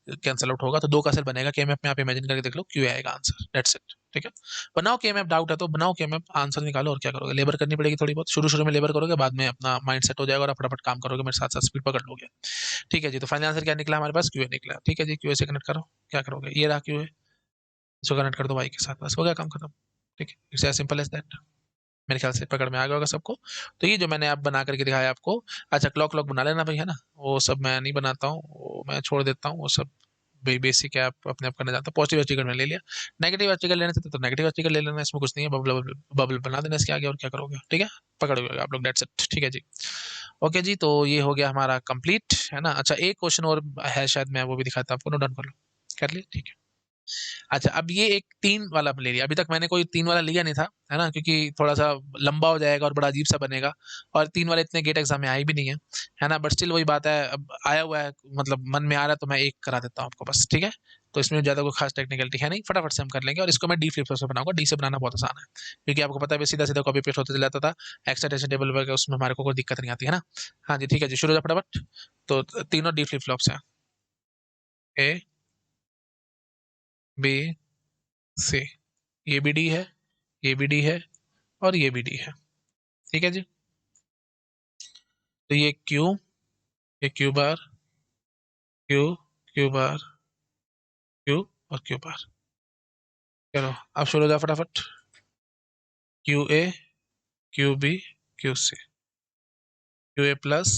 कैंसिल आउट होगा तो दो का सेल बनेगा, के मैप में आप इमेजिन करके देख लो, क्यों आएगा आंसर, दैट्स इट, ठीक है। बनाओ के मैप, डाउट है तो बनाओ के मैप, आंसर निकालो, और क्या करोगे, लेबर करनी पड़ेगी थोड़ी बहुत, शुरू शुरू में लेबर करोगे, बाद में अपना माइंड सेट हो जाएगा और आप फटाफट काम करोगे, मेरे साथ साथ स्पीड पकड़ लोगे। ठीक है जी, तो फाइनल आंसर क्या निकला हमारे पास, क्यू निकला, ठीक है जी, क्यू से कनेक्ट करो, क्या करोगे, ये रहा क्यू, इसको कनेक्ट कर दो वाई के साथ, बस हो गया काम खत्म। ठीक है, it's as simple as that. मेरे ख्याल से पकड़ में आ गया होगा सबको। तो ये जो मैंने आप बना करके दिखाया आपको, अच्छा क्लॉक क्लॉक बना लेना भाई, है ना, वो सब मैं नहीं बनाता हूँ, वो मैं छोड़ देता हूँ वो सब, बेसिक है, आप अपने आप करना चाहते हो। पॉजिटिव आर्टिकल मैंने ले लिया, नेगेटिव आर्टिकल लेना चाहते तो नेगेटिव आर्टिकल ले लेना, इसमें कुछ नहीं है, बबल बबल बबल बना देना इसके आगे, और क्या करोगे, ठीक है, पकड़ोगे आप लोग, डेट्स इट, ठीक है जी। ओके जी, तो ये हो गया हमारा कंप्लीट, है ना। अच्छा एक क्वेश्चन और है शायद, मैं वो भी दिखाता हूँ आपको, नोट डाउन कर लो, कर लिया, ठीक है। अच्छा, अब ये एक तीन वाला ले लिया, अभी तक मैंने कोई तीन वाला लिया नहीं था, है ना, क्योंकि थोड़ा सा लंबा हो जाएगा और बड़ा अजीब सा बनेगा, और तीन वाले इतने गेट एग्जाम में आए भी नहीं है, है ना। बट स्टिल वही बात है, अब आया हुआ है, मतलब मन में आ रहा है तो मैं एक करा देता हूँ आपको बस, ठीक है। तो इसमें ज्यादा कोई खास टेक्निकलिटी है नहीं, फटाफट से हम कर लेंगे, और इसको मैं डी फ्लिप से बनाऊंगा, डी से बनाना बहुत आसान है, क्योंकि आपको पता है सीधा सीधा कॉपी पेस्ट होते चला जाता था, एक्स्ट्रा टेंशन टेबल वगैरह उसमें हमारे को कोई दिक्कत नहीं आती है ना। हाँ जी, ठीक है जी, शुरू हो जाओ फटाफट। तो तीनों डी फ्लिप फ्लॉप्स हैं, ए बी सी, ये भी डी है, ये भी डी है, और ये भी डी है, ठीक है जी। तो ये क्यू, ये Q bar, Q, Q bar, Q, और क्यू बार। चलो अब शुरू हो जाओ फटाफट, Q A, Q B, Q C, Q A plus,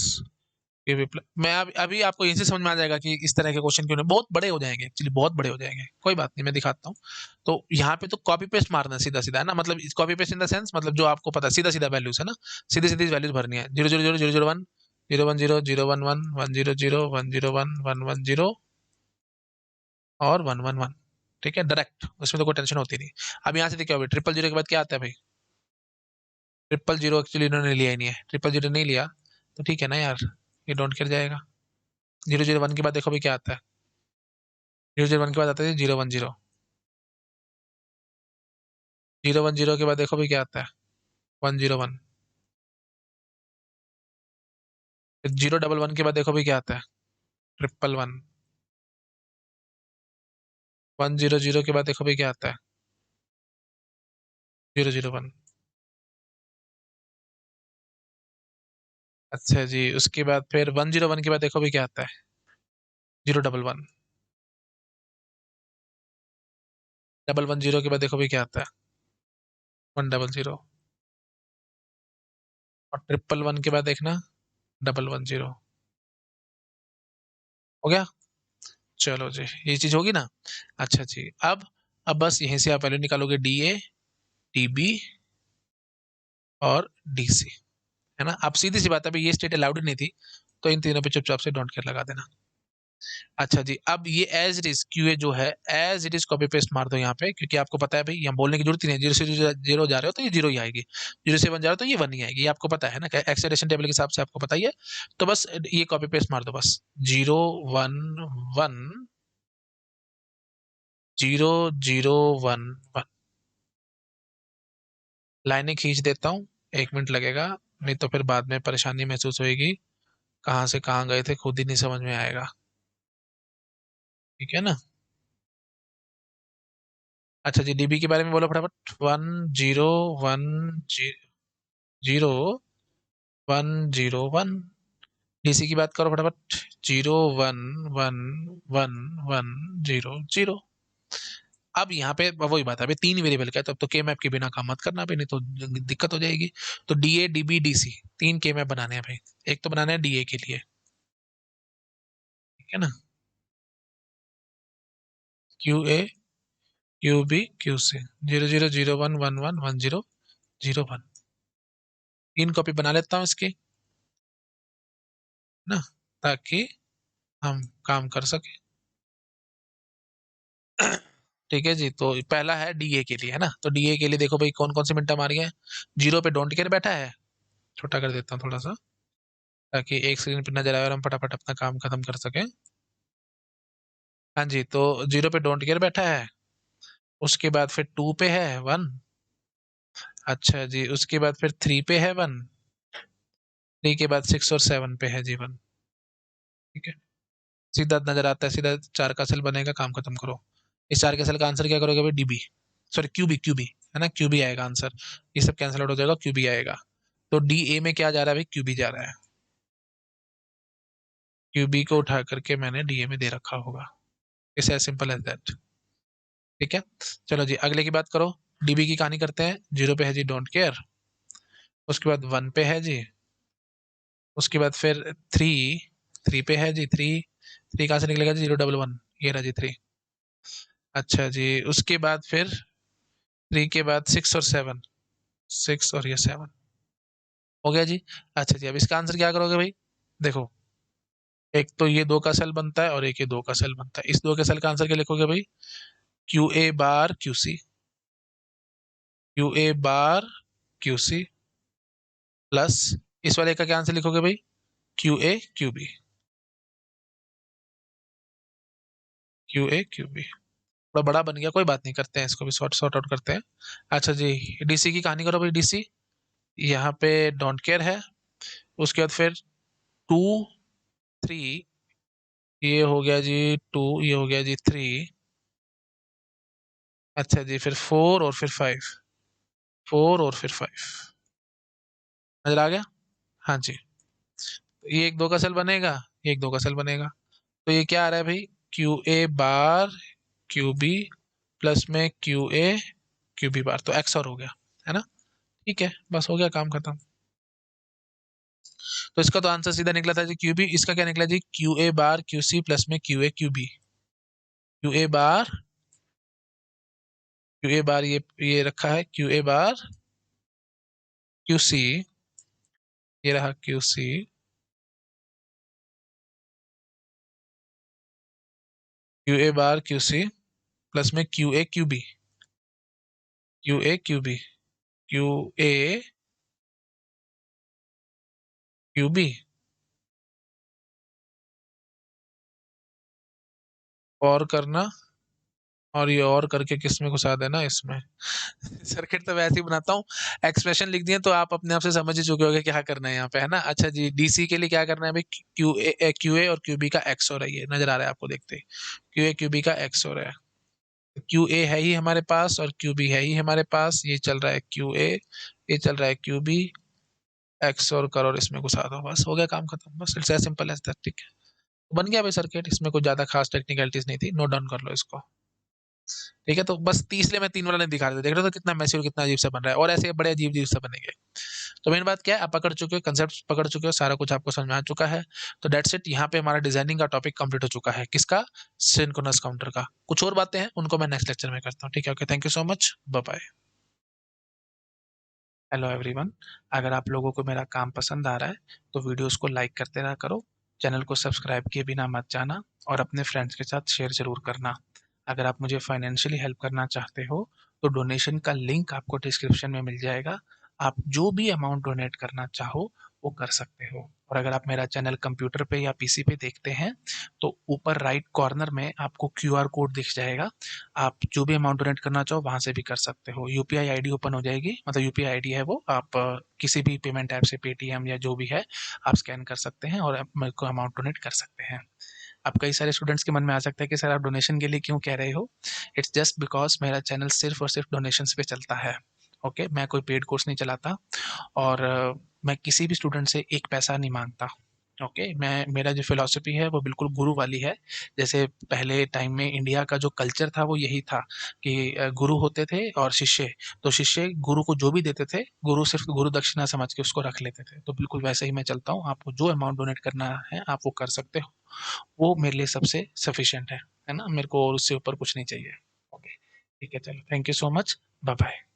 Q B plus. मैं अब अभी आपको यहीं से समझ में आ जाएगा कि इस तरह के क्वेश्चन क्यों नहीं, बहुत बड़े हो जाएंगे एक्चुअली, बहुत बड़े हो जाएंगे, कोई बात नहीं, मैं दिखाता हूँ। तो यहाँ पे तो कॉपी पेस्ट मारना है सीधा सीधा, है ना, मतलब copy paste in the sense, मतलब जो आपको पता है सीधा सीधा वैल्यूज, है ना, सीधी सीधी वैल्यूज भरनी है, zero zero zero zero zero one, zero one zero, zero one one, one zero zero, one zero one, one one zero, और वन वन वन, ठीक है, डायरेक्ट, उसमें तो कोई टेंशन होती नहीं। अब यहाँ से देखिए अभी ट्रिपल जीरो के बाद क्या आता है भाई, ट्रिपल जीरो एक्चुअली इन्होंने लिया ही नहीं है, ट्रिपल जीरो नहीं लिया तो ठीक है ना यार, ये डोंट केयर जाएगा। जीरो जीरो वन के बाद देखो भाई क्या आता है, जीरो जीरो वन के बाद आता है zero one zero, zero one zero के बाद देखो भाई क्या आता है, one zero one, zero double one के बाद देखो भाई क्या आता है, triple one, one zero zero के बाद देखो भाई क्या आता है, जीरो जीरो वन। अच्छा जी, उसके बाद फिर वन जीरो वन के बाद देखो भाई क्या आता है, जीरो डबल वन। 110 के बाद देखो भाई क्या आता है, 100, और 111 के बाद देखना 110। हो गया। चलो जी, ये चीज होगी ना। अच्छा जी, अब बस यहीं से आप वैल्यू निकालोगे, DA, DB और DC, है ना। अब सीधी सी बात है, अभी ये स्टेट अलाउड नहीं थी, तो इन तीनों पे चुपचाप से डोंट केयर लगा देना। अच्छा जी, अब ये एज इट इज QA जो है, as it is copy paste मार दो यहाँ पे, क्योंकि आपको पता है भाई, यहाँ बोलने की जरूरत ही नहीं, 0 से 0 जा रहे हो तो ये 0 ही आएगी, 0 से 1 जा रहे हो तो ये 1 ही आएगी, ये आपको पता है ना, एक्सेलरेशन टेबल के हिसाब से आपको पता ही है। तो बस ये कॉपी पेस्ट मार दो बस, 0 1 1 0 0 1 1। लाइनें खींच देता हूँ, 1 मिनट लगेगा, नहीं तो फिर बाद में परेशानी महसूस होगी, कहाँ से कहाँ गए थे खुद ही नहीं समझ में आएगा। ठीक है ना। अच्छा जी, DB के बारे में बोलो फटाफट, 1 0 1 0 0 1 0 1। DC की बात करो फटाफट, 0 1 1 1 1 0 0। अब यहाँ पे वही बात है, अभी 3 वेरिएबल का है, तब तो के मैप के बिना काम मत करना भाई, नहीं तो दिक्कत हो जाएगी। तो DA DB DC, 3 के मैप बनाने हैं भाई। एक तो बनाना है DA के लिए, ठीक है ना, QA QB QC, 0 0 0 1 1 1 0 0 1, 3 कॉपी बना लेता हूँ इसकी, ना, ताकि हम काम कर सके। ठीक है जी, तो पहला है DA के लिए, है ना, तो DA के लिए देखो भाई कौन कौन सी मिनट हमारी है। 0 पे डोंट केयर बैठा है, छोटा कर देता हूँ थोड़ा सा, ताकि एक स्क्रीन पे नजर आए और हम फटाफट अपना काम खत्म कर सकें। हाँ जी, तो 0 पे डोंट केयर बैठा है, उसके बाद फिर 2 पे है 1। अच्छा जी, उसके बाद फिर 3 पे है 1, 3 के बाद 6 और 7 पे है जी 1। ठीक है, सीधा नजर आता है, सीधा 4 का सेल बनेगा, काम खत्म करो। इस 4 के सेल का आंसर क्या करोगे भाई, DB, सॉरी QB है ना, QB आएगा आंसर, ये सब कैंसिल आउट हो जाएगा, QB आएगा। तो DA में क्या जा रहा है भाई, QB जा रहा है, QB को उठा करके मैंने DA में दे रखा होगा, it's as simple as that. ठीक है, चलो जी अगले की बात करो। DB की कहानी करते हैं, 0 पे है जी डोंट केयर, उसके बाद 1 पे है जी, उसके बाद फिर 3 पे है जी 3 कहाँ से निकलेगा जी, 0 1 1, ये रहा जी 3। अच्छा जी, उसके बाद फिर 3 के बाद 6 और 7, 6 और ये 7, हो गया जी। अच्छा जी, अब इसका आंसर क्या करोगे भाई, देखो, एक तो ये 2 का सेल बनता है और एक ये 2 का सेल बनता है, इस 2 के सेल का आंसर क्या लिखोगे भाई, QA बार QC, QA बार QC प्लस, इस वाले का क्या आंसर लिखोगे भाई, QA QB थोड़ा बड़ा बन गया, कोई बात नहीं, करते हैं इसको भी सॉर्ट आउट करते हैं। अच्छा जी, DC की कहानी करो भाई, DC यहाँ पे डोंट केयर है, उसके बाद फिर 2 3, ये हो गया जी 2, ये हो गया जी 3। अच्छा जी, फिर 4 और फिर 5, 4 और फिर 5, नजर आ गया। हाँ जी, तो ये एक 2 का सेल बनेगा, ये एक 2 का सेल बनेगा, तो ये क्या आ रहा है भाई, QA बार QB प्लस में QA QB बार, तो एक्स और हो गया, है ना। ठीक है, बस हो गया काम खत्म। तो इसका तो आंसर सीधा निकला था जी QB, इसका क्या निकला जी, QA बार QC प्लस में QA QB, QA बार ये रखा है, QA बार QC, ये रहा QA बार QC प्लस में QA QB और करना, और ये और करके किस में घुसा देना, इसमें। सर्किट तो वैसे ही बनाता हूँ, एक्सप्रेशन लिख दिए तो आप अपने आप से समझ ही चुके होगे क्या करना है यहाँ पे, है ना। अच्छा जी, DC के लिए क्या करना है भाई, QA और QB का एक्स हो रहा है, ये नजर आ रहा है आपको देखते ही, QA QB का एक्स हो रहा है। QA है ही हमारे पास और QB है ही हमारे पास, ये चल रहा है QA, ये चल रहा है QB, एक्स और करो और इसमें घुसा दो, बस हो गया काम खत्म, बस it's as simple as that. ठीक है, बन गया भाई सर्किट, इसमें कोई ज्यादा खास टेक्निकलिटीज नहीं थी, नोट डाउन कर लो इसको। ठीक है, तो बस तीसरे में 3 वाला नहीं दिखा रहे थे, देख रहे हो तो कितना मैसी और कितना अजीब सा बन रहा है, और ऐसे बड़े अजीब अजीब सा बनेंगे। तो मेन बात क्या है, आप पकड़ चुके हो, कंसेप्ट पकड़ चुके हो, सारा कुछ आपको समझ में आ चुका है। तो डेट्स इट, यहाँ पे हमारा डिजाइनिंग का टॉपिक कंप्लीट हो चुका है, किसका, सिंक्रोनस काउंटर का। कुछ और बातें हैं उनको मैं नेक्स्ट लेक्चर में करता हूँ, ठीक है, okay, thank you so much, bye bye. Hello everyone, अगर आप लोगों को मेरा काम पसंद आ रहा है तो वीडियोस को लाइक करते रहा करो, चैनल को सब्सक्राइब किए बिना मत जाना, और अपने फ्रेंड्स के साथ शेयर ज़रूर करना। अगर आप मुझे फाइनेंशियली हेल्प करना चाहते हो तो डोनेशन का लिंक आपको डिस्क्रिप्शन में मिल जाएगा। आप जो भी अमाउंट डोनेट करना चाहो वो कर सकते हो। और अगर आप मेरा चैनल कंप्यूटर पे या पीसी पे देखते हैं तो ऊपर राइट कॉर्नर में आपको क्यूआर कोड दिख जाएगा। आप जो भी अमाउंट डोनेट करना चाहो वहाँ से भी कर सकते हो। यूपीआई आईडी ओपन हो जाएगी, मतलब यूपीआई आईडी है वो, आप किसी भी पेमेंट ऐप से, पेटीएम या जो भी है, आप स्कैन कर सकते हैं और आप मेरे को अमाउंट डोनेट कर सकते हैं। अब कई सारे स्टूडेंट्स के मन में आ सकता है कि सर आप डोनेशन के लिए क्यों कह रहे हो। इट्स जस्ट बिकॉज मेरा चैनल सिर्फ और सिर्फ डोनेशंस पे चलता है। ओके, मैं कोई पेड कोर्स नहीं चलाता, और मैं किसी भी स्टूडेंट से एक पैसा नहीं मांगता। ओके, मैं, मेरा जो फिलॉसफी है वो बिल्कुल गुरु वाली है। जैसे पहले टाइम में इंडिया का जो कल्चर था वो यही था कि गुरु होते थे और शिष्य। तो शिष्य गुरु को जो भी देते थे, गुरु सिर्फ गुरु दक्षिणा समझ के उसको रख लेते थे। तो बिल्कुल वैसे ही मैं चलता हूँ, आपको जो अमाउंट डोनेट करना है आप वो कर सकते हो, वो मेरे लिए सबसे सफिशिएंट है ना, मेरे को और उससे ऊपर कुछ नहीं चाहिए। ओके, ठीक है, चलो, thank you so much, bye bye.